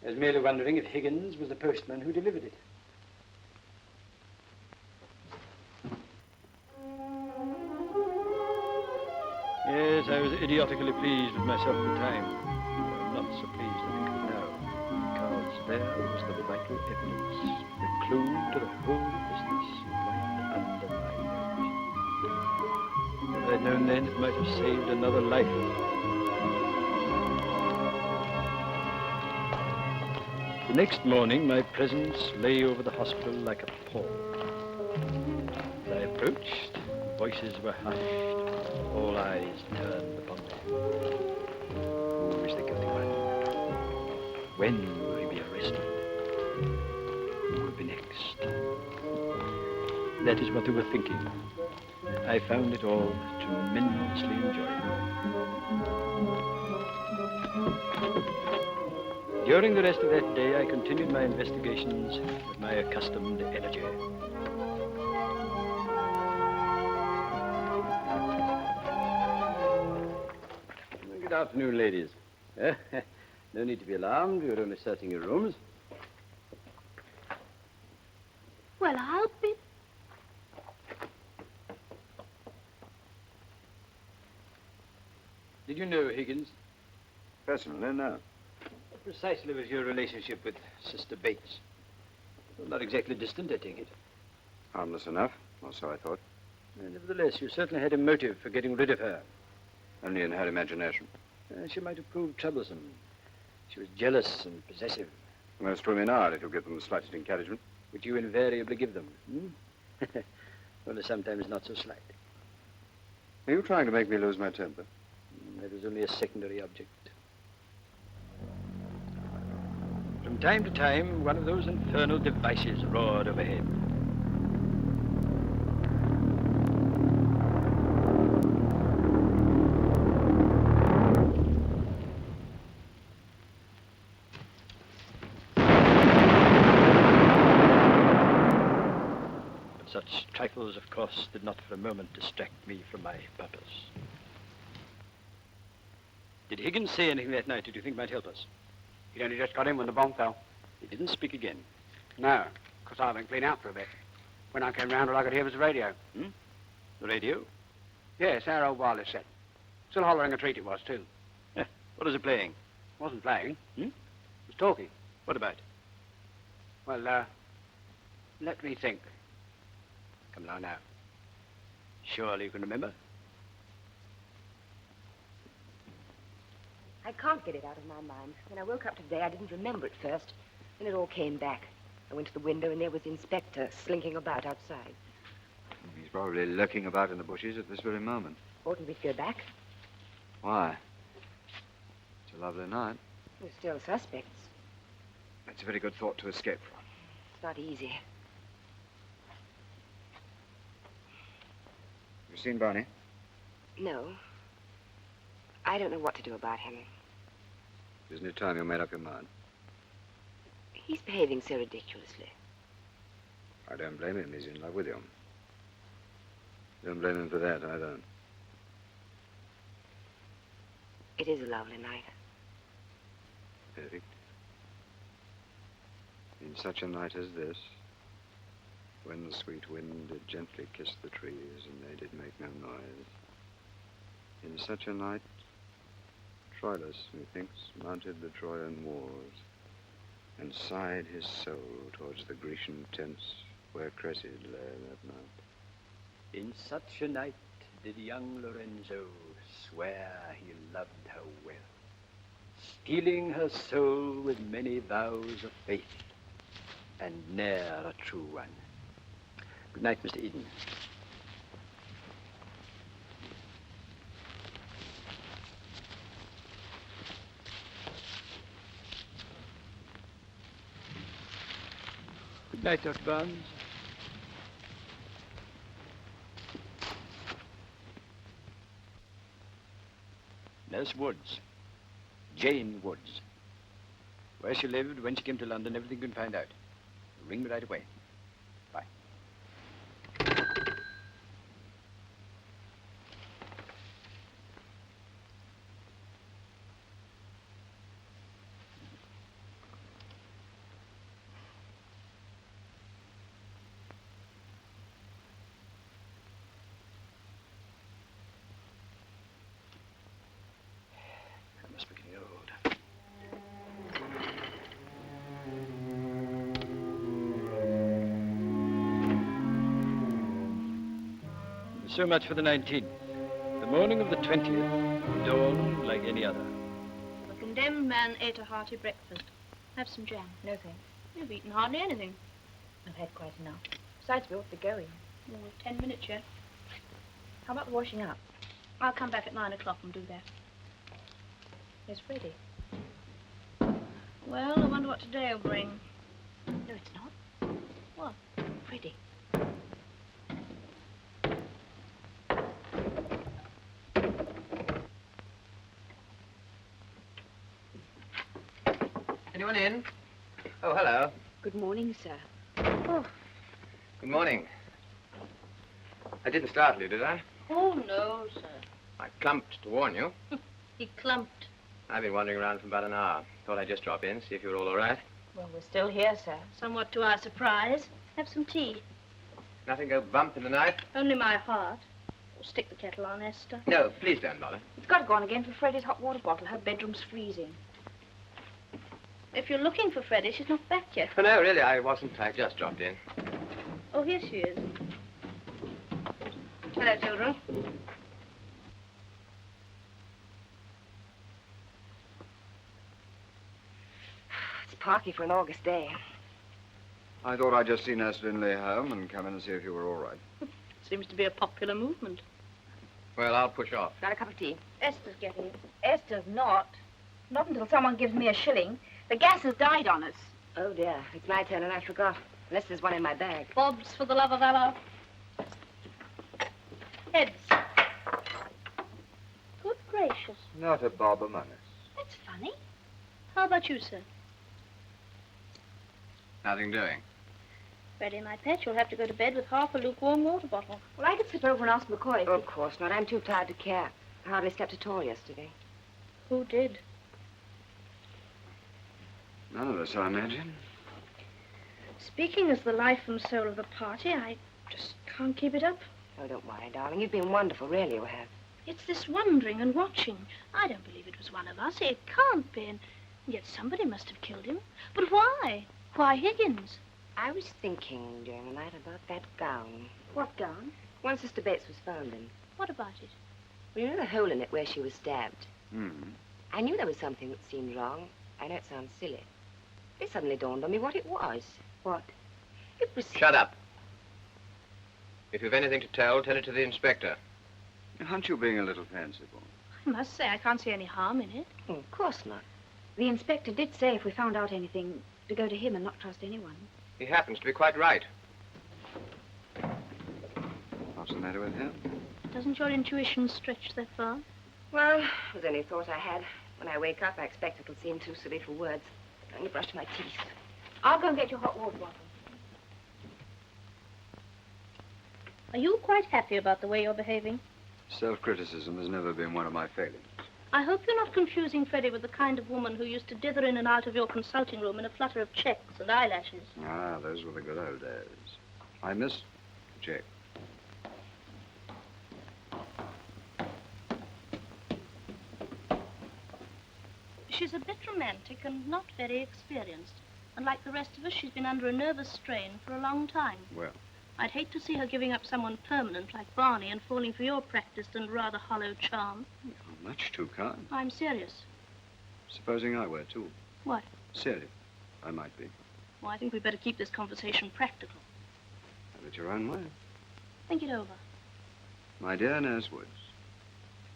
I was merely wondering if Higgins was the postman who delivered it. Yes, I was idiotically pleased with myself at the time. I'm not so pleased, I think, now. Because there was the vital evidence, the clue to the whole business right under my nose. If I'd known then, it might have saved another life. The next morning, my presence lay over the hospital like a pall. As I approached, voices were hushed. All eyes turned upon me. Who is the guilty one? When will he be arrested? Who will be next? That is what they were thinking. I found it all tremendously enjoyable. During the rest of that day, I continued my investigations with my accustomed energy. Good afternoon, ladies. No need to be alarmed. You're only searching your rooms. Well, I'll be... Did you know Higgins? Personally, no. What precisely was your relationship with Sister Bates? Well, not exactly distant, I take it. Harmless enough, or so I thought. Nevertheless, you certainly had a motive for getting rid of her. Only in her imagination. She might have proved troublesome. She was jealous and possessive. Most women are, if you give them the slightest encouragement. Which you invariably give them, Only sometimes not so slight. Are you trying to make me lose my temper? That was only a secondary object. From time to time, one of those infernal devices roared overhead. Such trifles, of course, did not for a moment distract me from my purpose. Did Higgins say anything that night that you think might help us? He'd only just got in when the bomb fell. He didn't speak again. No, because I've been clean out for a bit. When I came round, all I could hear was the radio. The radio? Yes, our old wireless set. Still hollering a treat it was, too. What is it playing? Wasn't playing. Hmm? It was talking. What about? Well, let me think. Come along now. Surely you can remember. I can't get it out of my mind. When I woke up today, I didn't remember it first. Then it all came back. I went to the window, and there was the inspector slinking about outside. He's probably lurking about in the bushes at this very moment. Oughtn't we fear back? Why? It's a lovely night. We're still suspects. That's a very good thought to escape from. It's not easy. You seen Barney? No. I don't know what to do about him. Isn't it time you made up your mind? He's behaving so ridiculously. I don't blame him. He's in love with you. Don't blame him for that, I don't. It is a lovely night. Perfect. In such a night as this, when the sweet wind did gently kiss the trees and they did make no noise, in such a night, Troilus, methinks, mounted the Trojan wars and sighed his soul towards the Grecian tents where Cressid lay that night. In such a night did young Lorenzo swear he loved her well, stealing her soul with many vows of faith, and ne'er a true one. Good night, Mr. Eden. Good night, Dr. Barnes. Nurse Woods. Jane Woods. Where she lived, when she came to London, everything you can find out. Ring me right away. Bye. I must be getting old. So much for the 19th. The morning of the 20th dawned like any other. The condemned man ate a hearty breakfast. Have some jam. No, thanks. You've eaten hardly anything. I've had quite enough. Besides, we ought to be going. Well, 10 minutes yet. How about the washing up? I'll come back at 9 o'clock and do that. It's Freddie. Well, I wonder what today will bring. No, it's not. What? Freddie. Anyone in? Oh, hello. Good morning, sir. Oh. Good morning. I didn't startle you, did I? Oh, no, sir. I clumped to warn you. He clumped. I've been wandering around for about an hour. Thought I'd just drop in, see if you were all right. Well, we're still here, sir. Somewhat to our surprise. Have some tea. Nothing go bump in the night? Only my heart. Or stick the kettle on, Esther. No, please don't bother. It's got to go on again for Freddie's hot water bottle. Her bedroom's freezing. If you're looking for Freddie, she's not back yet. Oh, no, really, I wasn't. I just dropped in. Oh, here she is. Hello, children. It's parky for an August day. I thought I'd just see Nurse Lindley home and come in and see if you were all right. Seems to be a popular movement. Well, I'll push off. Got a cup of tea? Esther's getting it. Esther's not. Not until someone gives me a shilling. The gas has died on us. Oh, dear. It's my turn, and I forgot. Unless there's one in my bag. Bob's for the love of Allah. Heads. Good gracious. Not a bob among us. That's funny. How about you, sir? Nothing doing. Freddie, my pet, you'll have to go to bed with half a lukewarm water bottle. Well, I could slip over and ask McCoy if Oh, of course not. I'm too tired to care. I hardly slept at all yesterday. Who did? None of us, I imagine. Speaking as the life and soul of the party, I just can't keep it up. Oh, don't worry, darling. You've been wonderful, really you have. It's this wondering and watching. I don't believe it was one of us. It can't be. And yet somebody must have killed him. But why? Why Higgins? I was thinking during the night about that gown. What gown? One Sister Bates was found in. What about it? Well, you know the hole in it where she was stabbed? Hmm. I knew there was something that seemed wrong. I know it sounds silly. It suddenly dawned on me what it was. What? It was... Shut up. If you've anything to tell it to the inspector. Aren't you being a little fanciful? I must say, I can't see any harm in it. Oh, of course not. The inspector did say if we found out anything, to go to him and not trust anyone. He happens to be quite right. What's the matter with him? Doesn't your intuition stretch that far? Well, it was only a thought I had. When I wake up, I expect it'll seem too silly for words. I'm going to brush my teeth. I'll go and get your hot water bottle. Are you quite happy about the way you're behaving? Self-criticism has never been one of my failings. I hope you're not confusing Freddie with the kind of woman who used to dither in and out of your consulting room in a flutter of checks and eyelashes. Ah, those were the good old days. I miss Jake. She's a bit romantic and not very experienced. And like the rest of us, she's been under a nervous strain for a long time. Well, I'd hate to see her giving up someone permanent like Barney and falling for your practiced and rather hollow charm. you're much too kind. I'm serious. Supposing I were, too. What? Silly. I might be. Well, I think we'd better keep this conversation practical. Have it your own way. Think it over. My dear Nurse Woods,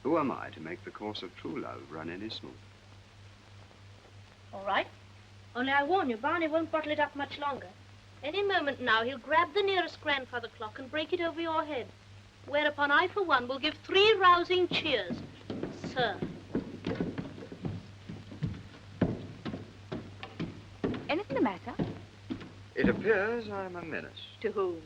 who am I to make the course of true love run any smoother? All right. Only I warn you, Barney won't bottle it up much longer. Any moment now, he'll grab the nearest grandfather clock and break it over your head. Whereupon I, for one, will give 3 rousing cheers. Sir. Anything the matter? It appears I'm a menace. To whom?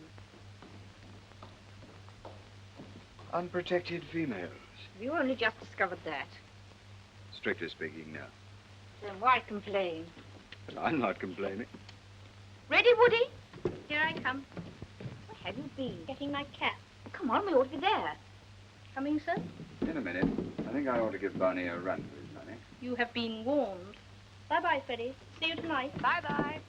Unprotected females. You only just discovered that. Strictly speaking, no. Then why complain? But I'm not complaining. Ready, Woody? Here I come. Where have you been? Getting my cap. Come on, we ought to be there. Coming, sir? In a minute. I think I ought to give Barney a run for his money. You have been warned. Bye-bye, Freddie. See you tonight. Bye-bye.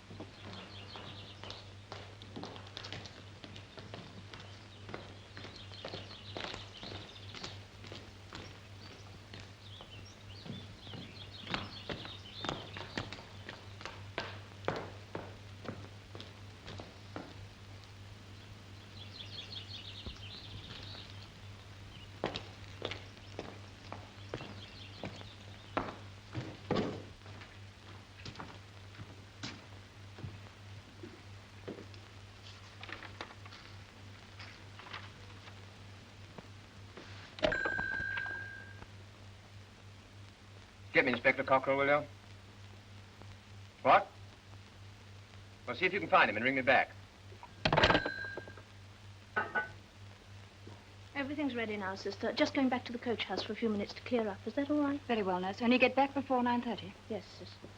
Get me Inspector Cockrell, will you? What? Well, see if you can find him and ring me back. Everything's ready now, sister. Just going back to the coach house for a few minutes to clear up. Is that all right? Very well, nurse. Only get back before 9:30. Yes, sister.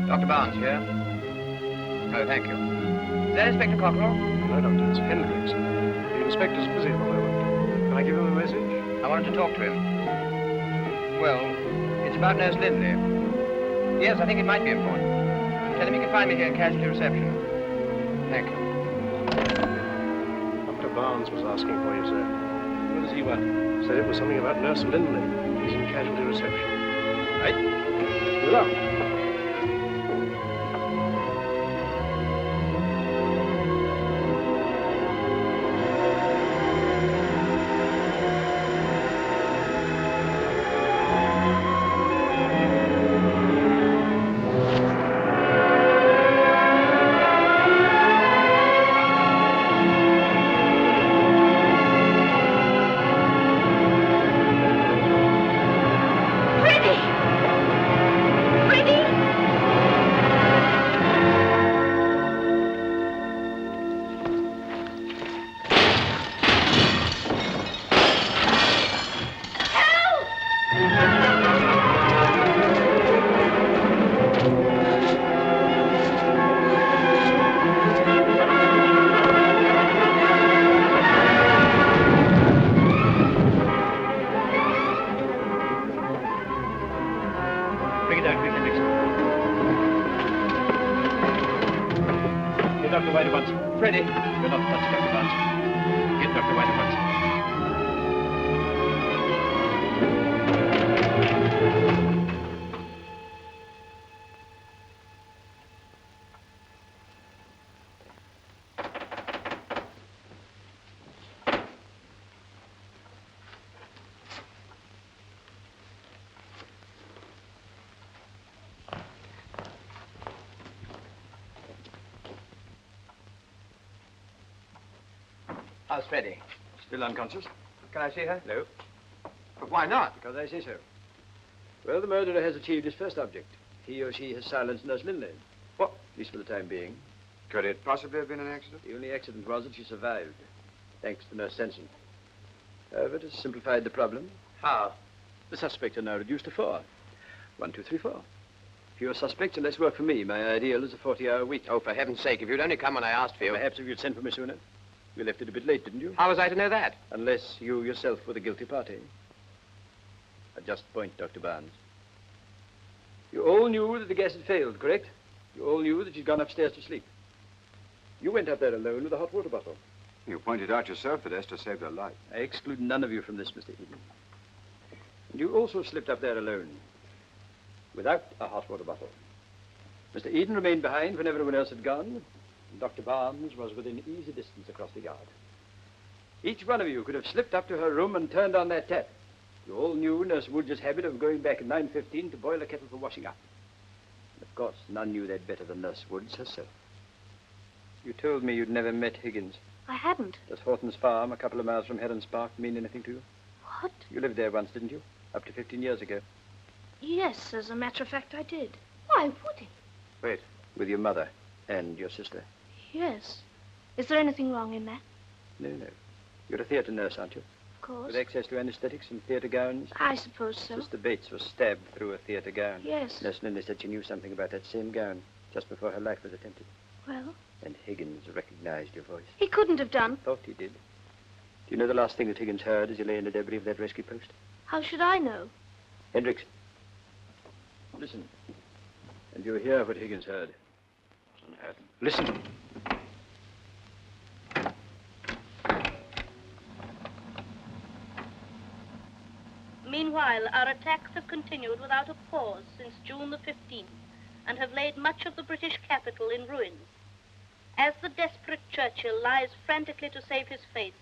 Dr. Barnes here. Oh, thank you. Is that Inspector Cockrell? No, Doctor, it's Hendricks. The inspector's busy at the moment. Can I give him a message? I wanted to talk to him. Well, it's about Nurse Lindley. Yes, I think it might be important. Tell him he can find me here in casualty reception. Thank you. Dr. Barnes was asking for you, sir. What does he want? Said it was something about Nurse Lindley. He's in casualty reception. Right. Good luck. Freddie, you're not touching Dr. Barnes. Get Dr. White at once. How's Freddie? Still unconscious? Can I see her? No. But why not? Because I say so. Well, the murderer has achieved his first object. He or she has silenced Nurse Lindley. What? At least for the time being. Could it possibly have been an accident? The only accident was that she survived, thanks to Nurse Sensen. However, it has simplified the problem. How? The suspects are now reduced to 4. 1, 2, 3, 4. Fewer suspects and less work for me. My ideal is a 40-hour week. Oh, for heaven's sake, if you'd only come when I asked for you. Perhaps if you'd sent for me sooner. You left it a bit late, didn't you? How was I to know that? Unless you yourself were the guilty party. A just point, Dr. Barnes. You all knew that the gas had failed, correct? You all knew that you'd gone upstairs to sleep. You went up there alone with a hot water bottle. You pointed out yourself that Esther saved her life. I exclude none of you from this, Mr. Eden. And you also slipped up there alone, without a hot water bottle. Mr. Eden remained behind when everyone else had gone. Dr. Barnes was within easy distance across the yard. Each one of you could have slipped up to her room and turned on that tap. You all knew Nurse Woods' habit of going back at 9:15 to boil a kettle for washing up. And of course, none knew that better than Nurse Woods herself. You told me you'd never met Higgins. I hadn't. Does Horton's farm, a couple of miles from Heron's Park, mean anything to you? What? You lived there once, didn't you? Up to 15 years ago. Yes, as a matter of fact, I did. Why would he? Wait. With your mother and your sister. Yes. Is there anything wrong in that? No, no. You're a theatre nurse, aren't you? Of course. With access to anesthetics and theatre gowns? I suppose so. Sister Bates was stabbed through a theatre gown. Yes. Nurse Lindley said she knew something about that same gown just before her life was attempted. Well? And Higgins recognized your voice. He couldn't have done. Thought he did. Do you know the last thing that Higgins heard as he lay in the debris of that rescue post? How should I know? Hendricks. Listen. And you'll hear what Higgins heard. Listen. Meanwhile, our attacks have continued without a pause since June the 15th and have laid much of the British capital in ruins. As the desperate Churchill lies frantically to save his faith,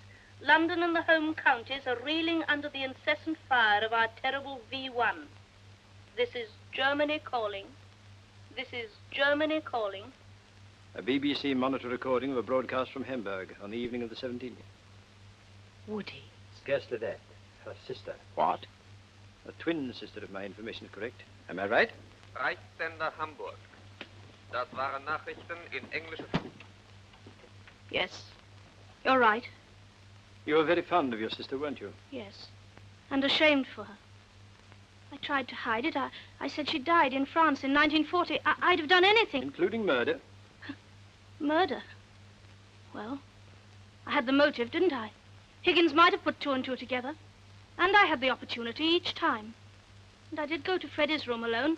London and the home counties are reeling under the incessant fire of our terrible V1. This is Germany calling. This is Germany calling. A BBC monitor recording of a broadcast from Hamburg on the evening of the 17th. Woody. Scarcely that. Her sister. What? A twin sister, if my information is correct. Am I right? Reichssender Hamburg. Das waren Nachrichten in englischer... Yes. You're right. You were very fond of your sister, weren't you? Yes. And ashamed for her. I tried to hide it. I said she died in France in 1940. I'd have done anything. Including murder? Murder? Well, I had the motive, didn't I? Higgins might have put 2 and 2 together. And I had the opportunity each time. And I did go to Freddie's room alone.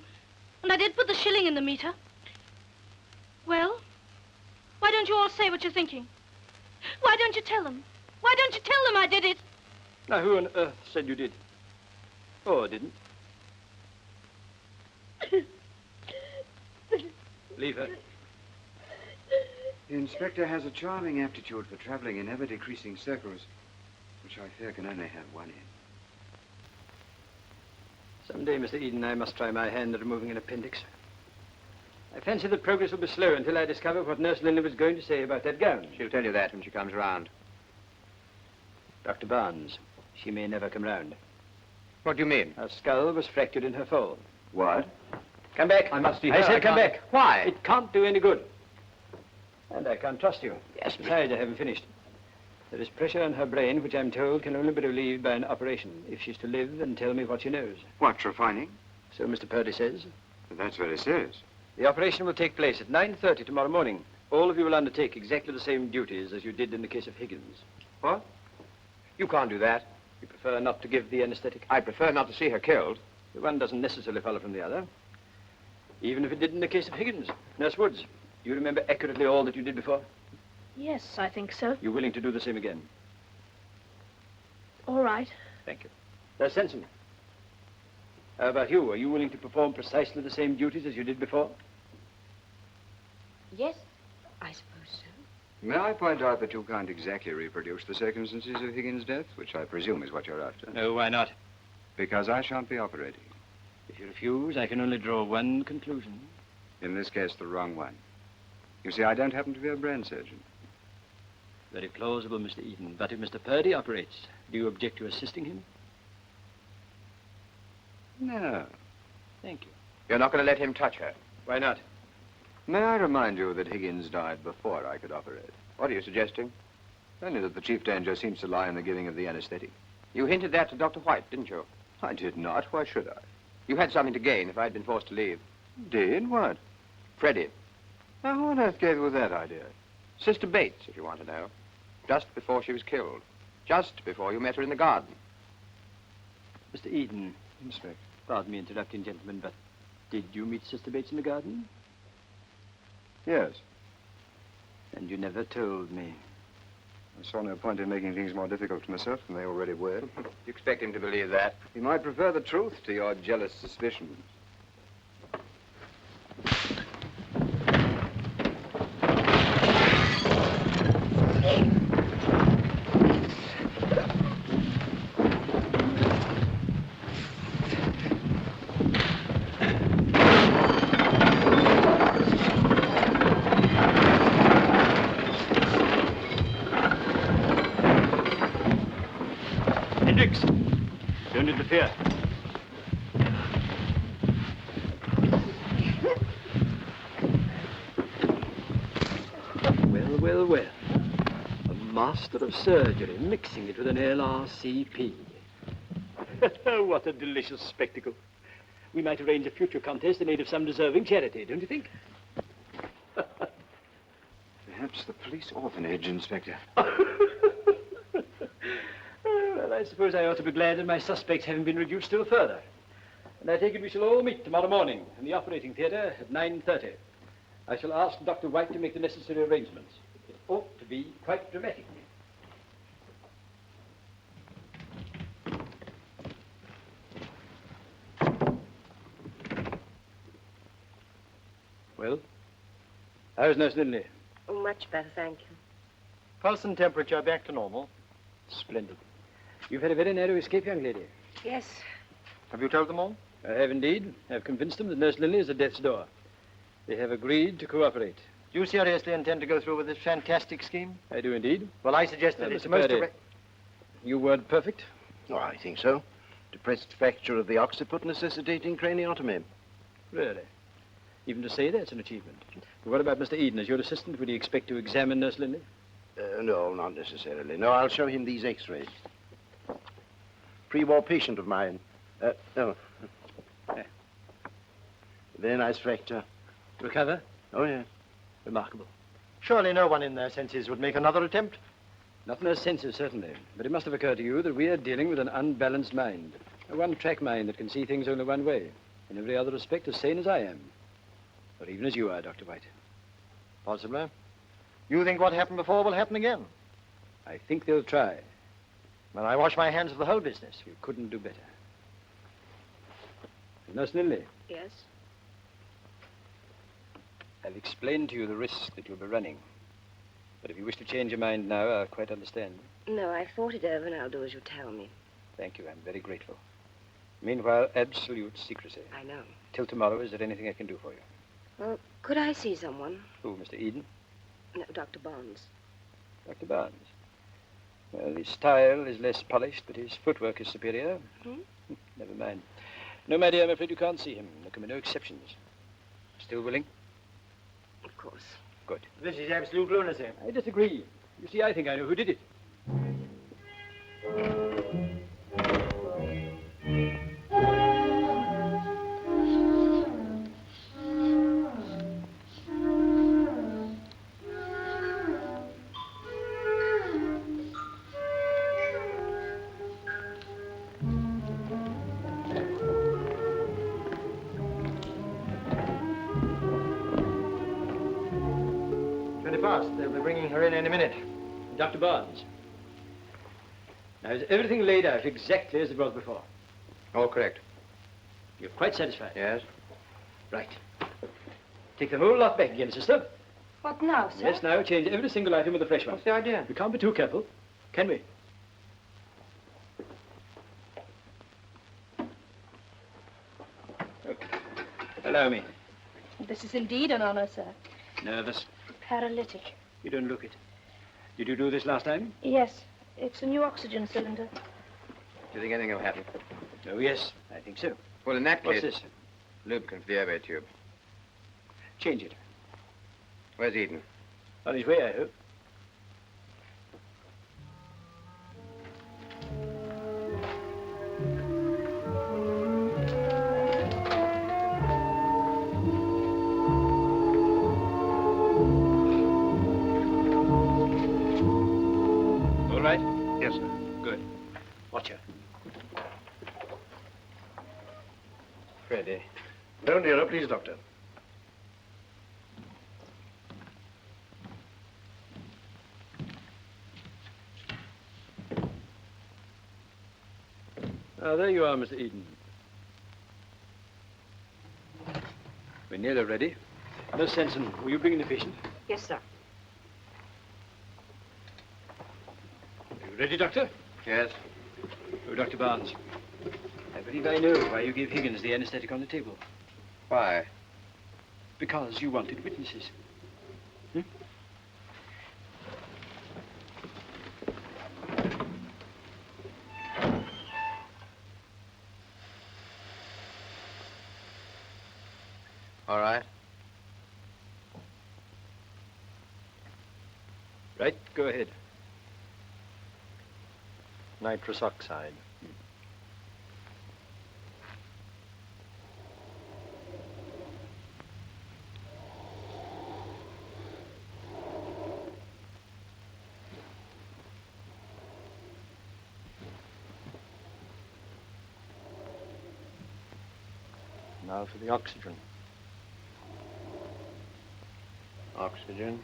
And I did put the shilling in the meter. Well, why don't you all say what you're thinking? Why don't you tell them? Why don't you tell them I did it? Now, who on earth said you did? Or didn't? Leave her. The inspector has a charming aptitude for traveling in ever-decreasing circles, which I fear can only have one end. Someday, Mr. Eden, I must try my hand at removing an appendix. I fancy that progress will be slow until I discover what Nurse Linley was going to say about that gown. She'll tell you that when she comes round. Dr. Barnes, she may never come round. What do you mean? Her skull was fractured in her fall. What? Come back. I must see her. I said come can't- back. Why? It can't do any good. And I can't trust you. Yes, Besides, I haven't finished. There is pressure on her brain, which I'm told can only be relieved by an operation, if she's to live and tell me what she knows. What, refining? So Mr. Purdy says. That's very serious. The operation will take place at 9:30 tomorrow morning. All of you will undertake exactly the same duties as you did in the case of Higgins. What? You can't do that. You prefer not to give the anesthetic? I prefer not to see her killed. The one doesn't necessarily follow from the other. Even if it did in the case of Higgins. Nurse Woods, do you remember accurately all that you did before? Yes, I think so. You willing to do the same again? All right. Thank you. Nurse Sensen, how about you? Are you willing to perform precisely the same duties as you did before? Yes, I suppose so. May I point out that you can't exactly reproduce the circumstances of Higgins' death, which I presume is what you're after? No, why not? Because I shan't be operating. If you refuse, I can only draw one conclusion. In this case, the wrong one. You see, I don't happen to be a brain surgeon. Very plausible, Mr. Eden. But if Mr. Purdy operates, do you object to assisting him? No. Thank you. You're not going to let him touch her. Why not? May I remind you that Higgins died before I could operate? What are you suggesting? Only that the chief danger seems to lie in the giving of the anesthetic. You hinted that to Dr. White, didn't you? I did not. Why should I? You had something to gain if I'd been forced to leave. Did? What? Freddie. Now, who on earth gave you that idea? Sister Bates, if you want to know. Just before she was killed. Just before you met her in the garden. Mr. Eden. Inspector. Pardon me interrupting, gentlemen, but did you meet Sister Bates in the garden? Yes. And you never told me. I saw no point in making things more difficult for myself than they already were. You expect him to believe that? He might prefer the truth to your jealous suspicions. Hendricks, don't interfere. Well, well, well. A master of surgery mixing it with an LRCP. What a delicious spectacle. We might arrange a future contest in aid of some deserving charity, don't you think? Perhaps the police orphanage, Inspector. Well, I suppose I ought to be glad that my suspects haven't been reduced still further. And I take it we shall all meet tomorrow morning in the operating theatre at 9:30. I shall ask Dr. White to make the necessary arrangements. It ought to be quite dramatic. Well, how's Nurse Linley? Oh, much better, thank you. Pulse and temperature back to normal. Splendid. You've had a very narrow escape, young lady. Yes. Have you told them all? I have indeed. I've convinced them that Nurse Linley is at death's door. They have agreed to cooperate. Do you seriously intend to go through with this fantastic scheme? I do indeed. Well, I suggest that Mr. it's most... Purdy, you weren't perfect? Oh, I think so. Depressed fracture of the occiput necessitating craniotomy. Really? Even to say that's an achievement. But what about Mr. Eden? As your assistant, would he expect to examine Nurse Linley? No, not necessarily. No, I'll show him these x-rays. Pre-war patient of mine. No. Very nice fracture. Recover? Oh, yeah. Remarkable. Surely no one in their senses would make another attempt. Not in their senses, certainly. But it must have occurred to you that we are dealing with an unbalanced mind. A one-track mind that can see things only one way. In every other respect, as sane as I am. Or even as you are, Dr. White. Possibly. You think what happened before will happen again? I think they'll try. When I wash my hands of the whole business. You couldn't do better. Nurse Lindley, Yes? I've explained to you the risks that you'll be running. But if you wish to change your mind now, I'll quite understand. No, I've thought it over and I'll do as you tell me. Thank you. I'm very grateful. Meanwhile, absolute secrecy. I know. Till tomorrow, is there anything I can do for you? Well, could I see someone? Who, Mr. Eden? No, Dr. Bonds. Dr. Barnes. Well, his style is less polished, but his footwork is superior. Hmm? Never mind. No, my dear, I'm afraid you can't see him. There can be no exceptions. Still willing? Of course. Good. This is absolute lunacy. I disagree. You see, I think I know who did it. They'll be bringing her in any minute. Dr. Barnes. Now, is everything laid out exactly as it was before? All correct. You're quite satisfied? Yes. Right. Take the whole lot back again, sister. What now, sir? Yes, now change every single item with a fresh one. What's the idea? We can't be too careful, can we? Okay. Allow me. This is indeed an honor, sir. Nervous? Paralytic. You don't look it. Did you do this last time? Yes. It's a new oxygen cylinder. Do you think anything will happen? Oh, yes, I think so. Well, in that What's case... this? Lubricant for the airway tube. Change it. Where's Eden? On his way, I hope. All right? Yes, sir. Good. Watch her. Freddie. No, nearer, please, Doctor. Ah, there you are, Mr. Eden. We're nearly ready. Nurse Sanson, will you bring in the patient? Yes, sir. Are you ready, Doctor? Yes. Oh, Dr. Barnes. I believe I know why you gave Higgins the anesthetic on the table. Why? Because you wanted witnesses. Hmm? All right. Right, go ahead. Nitrous oxide. Now for the oxygen. Oxygen.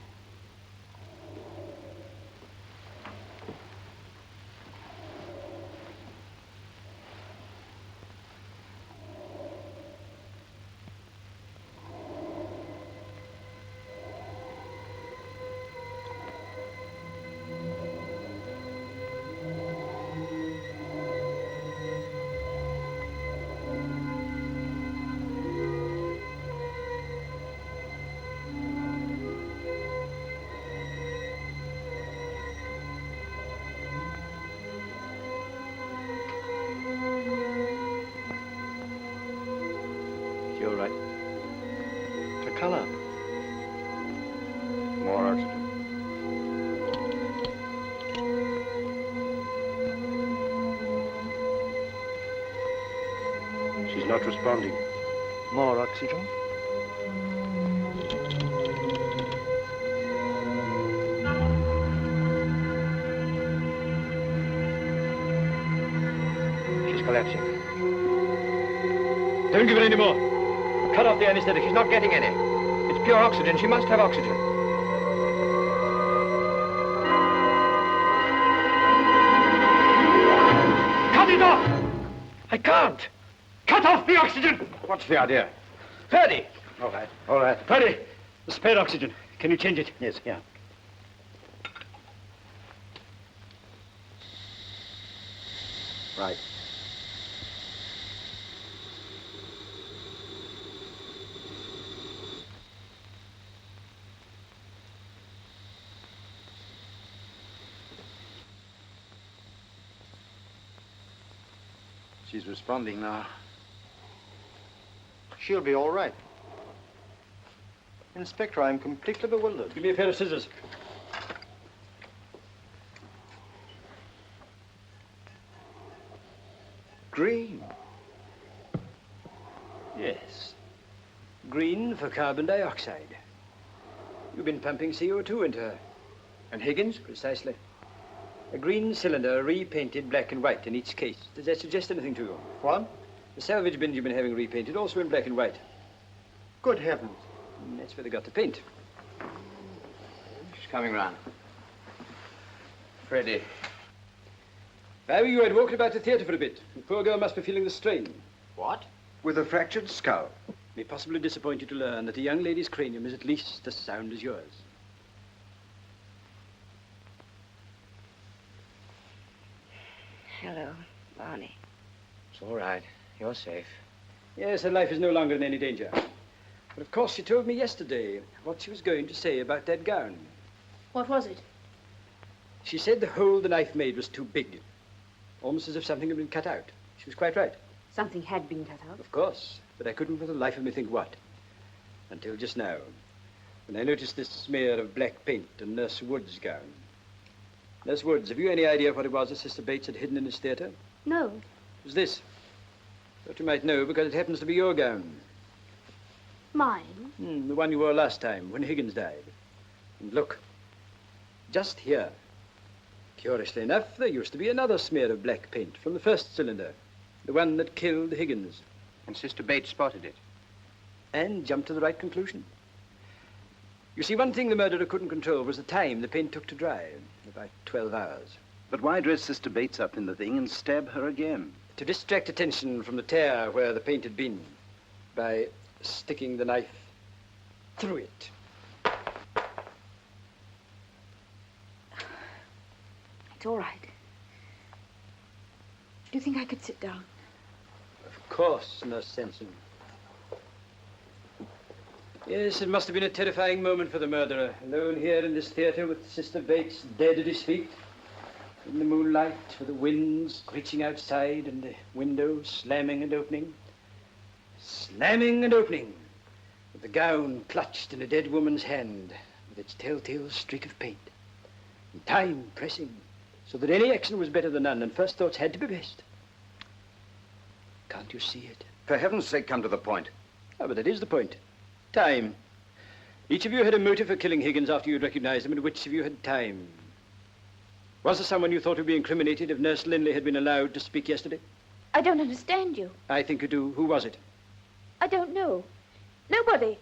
You're right. The color. More oxygen. She's not responding. More oxygen. She's collapsing. Don't give her any more. Cut off the anesthetic. She's not getting any. It's pure oxygen. She must have oxygen. can't. Cut off the oxygen. What's the idea? Ferdy. All right, all right. Ferdy, the spare oxygen. Can you change it? Yes, yeah. Right. She's responding now. She'll be all right. Inspector, I'm completely bewildered. Give me a pair of scissors. Green. Yes. Green for carbon dioxide. You've been pumping CO2 into her. And Higgins? Precisely. A green cylinder repainted black and white in each case. Does that suggest anything to you? What? The salvage bins you've been having repainted, also in black and white. Good heavens. That's where they got the paint. She's coming round. Freddie. If I were you, I'd walk about the theatre for a bit. The poor girl must be feeling the strain. What? With a fractured skull. May possibly disappoint you to learn that a young lady's cranium is at least as sound as yours. Hello, Barney. It's all right. You're safe. Yes, her life is no longer in any danger. But of course, she told me yesterday what she was going to say about that gown. What was it? She said the hole the knife made was too big. Almost as if something had been cut out. She was quite right. Something had been cut out. Of course, but I couldn't for the life of me think what. Until just now, when I noticed this smear of black paint on Nurse Wood's gown. Nurse Woods, have you any idea what it was that Sister Bates had hidden in his theatre? No. It was this. But you might know because it happens to be your gown. Mine? The one you wore last time when Higgins died. And look, just here. Curiously enough, there used to be another smear of black paint from the first cylinder. The one that killed Higgins. And Sister Bates spotted it. And jumped to the right conclusion. You see, one thing the murderer couldn't control was the time the paint took to dry. About 12 hours. But why dress Sister Bates up in the thing and stab her again? To distract attention from the tear where the paint had been. By sticking the knife through it. It's all right. Do you think I could sit down? Of course, Nurse Sanson. Yes, it must have been a terrifying moment for the murderer, alone here in this theatre with Sister Bates dead at his feet. In the moonlight, with the winds screeching outside and the window slamming and opening. Slamming and opening, with the gown clutched in a dead woman's hand, with its telltale streak of paint. And time pressing, so that any action was better than none, and first thoughts had to be best. Can't you see it? For heaven's sake, come to the point. Oh, but that is the point. Time. Each of you had a motive for killing Higgins after you'd recognized him, and which of you had time? Was there someone you thought would be incriminated if Nurse Lindley had been allowed to speak yesterday? I don't understand you. I think you do. Who was it? I don't know. Nobody.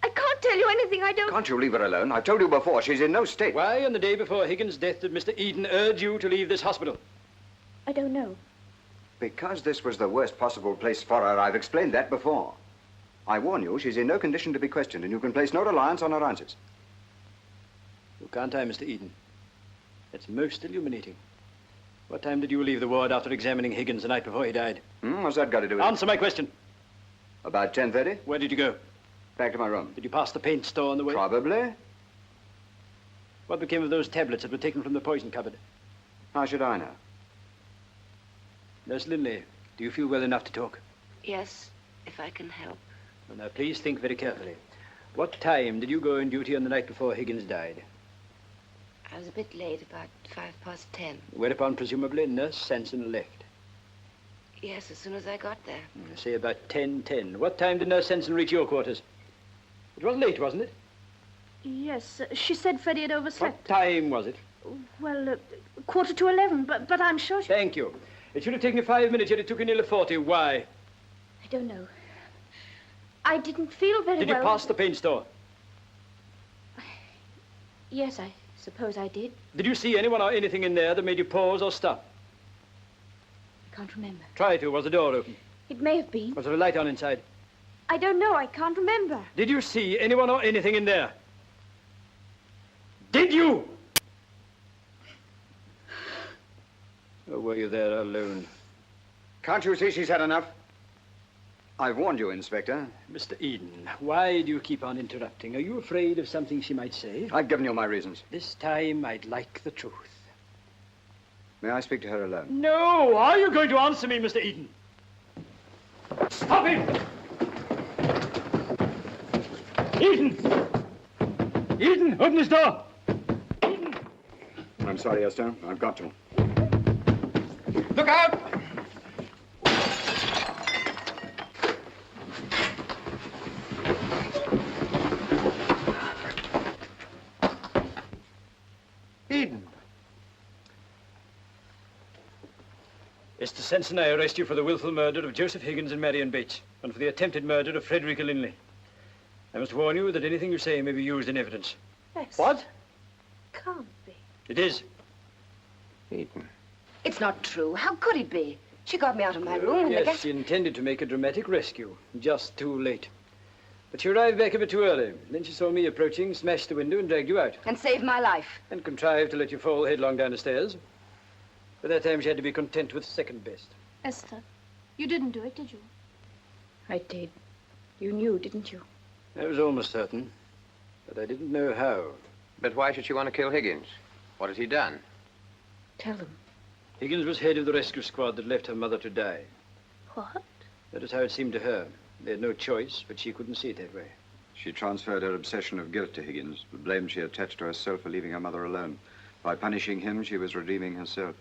I can't tell you anything. I don't... Can't you leave her alone? I've told you before, she's in no state. Why, on the day before Higgins' death, did Mr. Eden urge you to leave this hospital? I don't know. Because this was the worst possible place for her. I've explained that before. I warn you, she's in no condition to be questioned, and you can place no reliance on her answers. You can't I, Mr. Eden? That's most illuminating. What time did you leave the ward after examining Higgins the night before he died? What's that got to do with it? Answer my question. About 10:30? Where did you go? Back to my room. Did you pass the paint store on the way? Probably. What became of those tablets that were taken from the poison cupboard? How should I know? Nurse Lindley, do you feel well enough to talk? Yes, if I can help. Well, now, please think very carefully. What time did you go on duty on the night before Higgins died? I was a bit late, about 10:05. Whereupon, presumably, Nurse Sanson left. Yes, as soon as I got there. Say about 10:10. What time did Nurse Sanson reach your quarters? It was late, wasn't it? Yes, she said Freddie had overslept. What time was it? Well, 11:15, but I'm sure she... Thank you. It should have taken you 5 minutes, yet it took you nearly 40. Why? I don't know. I didn't feel very well. Did you pass the paint store? Yes, I suppose I did. Did you see anyone or anything in there that made you pause or stop? I can't remember. Try to. Was the door open? It may have been. Was there a light on inside? I don't know. I can't remember. Did you see anyone or anything in there? Did you? Or were you there alone? Can't you see she's had enough? I've warned you, Inspector. Mr. Eden, why do you keep on interrupting? Are you afraid of something she might say? I've given you my reasons. This time, I'd like the truth. May I speak to her alone? No! Are you going to answer me, Mr. Eden? Stop him! Eden! Eden, open this door! Eden! I'm sorry, Esther. I've got to. Look out! Eden. Mr. Sensen, I arrest you for the willful murder of Joseph Higgins and Marion Bates, and for the attempted murder of Frederica Linley. I must warn you that anything you say may be used in evidence. Yes. What? Can't be. It is. Eden. It's not true. How could it be? She got me out of my room and Yes, she intended to make a dramatic rescue. Just too late. But she arrived back a bit too early. Then she saw me approaching, smashed the window, and dragged you out. And saved my life. And contrived to let you fall headlong down the stairs. By that time, she had to be content with second best. Esther, you didn't do it, did you? I did. You knew, didn't you? I was almost certain, but I didn't know how. But why should she want to kill Higgins? What has he done? Tell them. Higgins was head of the rescue squad that left her mother to die. What? That is how it seemed to her. They had no choice, but she couldn't see it that way. She transferred her obsession of guilt to Higgins, the blame she attached to herself for leaving her mother alone. By punishing him, she was redeeming herself.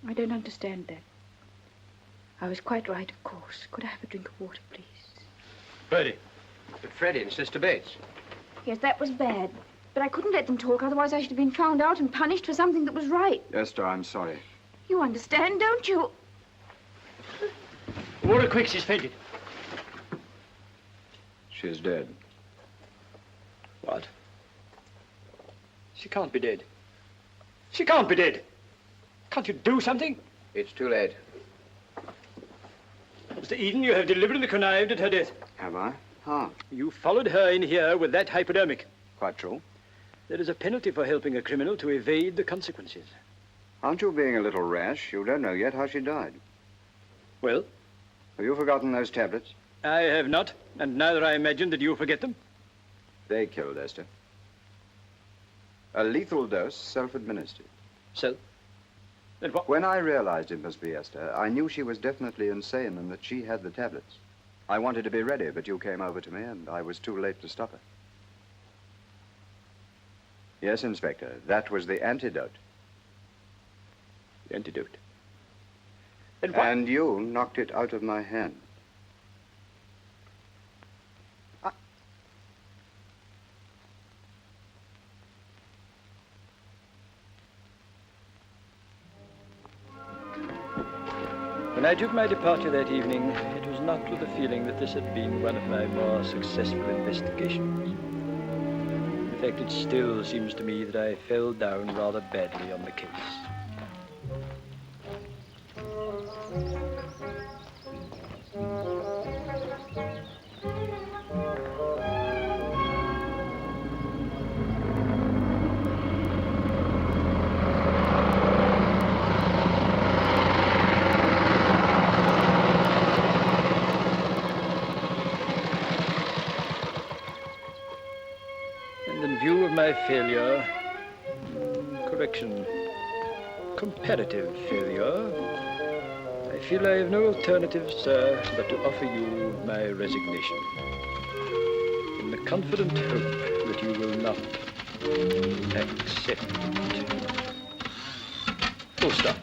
I don't understand that. I was quite right, of course. Could I have a drink of water, please? Freddie. But Freddie and Sister Bates. Yes, that was bad. But I couldn't let them talk, otherwise I should have been found out and punished for something that was right. Esther, I'm sorry. You understand, don't you? Water quick, she's fainted. She's dead. What? She can't be dead. She can't be dead. Can't you do something? It's too late. Mr. Eden, you have deliberately connived at her death. Have I? How? You followed her in here with that hypodermic. Quite true. There is a penalty for helping a criminal to evade the consequences. Aren't you being a little rash? You don't know yet how she died. Well? Have you forgotten those tablets? I have not, and neither I imagine that you forget them. They killed Esther. A lethal dose, self-administered. So? Then what? When I realized it must be Esther, I knew she was definitely insane and that she had the tablets. I wanted to be ready, but you came over to me and I was too late to stop her. Yes, Inspector, that was the antidote. The antidote? Then what? And you knocked it out of my hand. When I took my departure that evening, it was not with the feeling that this had been one of my more successful investigations. In fact, it still seems to me that I fell down rather badly on the case. My failure, comparative failure, I feel I have no alternative, sir, but to offer you my resignation, in the confident hope that you will not accept it. Full stop.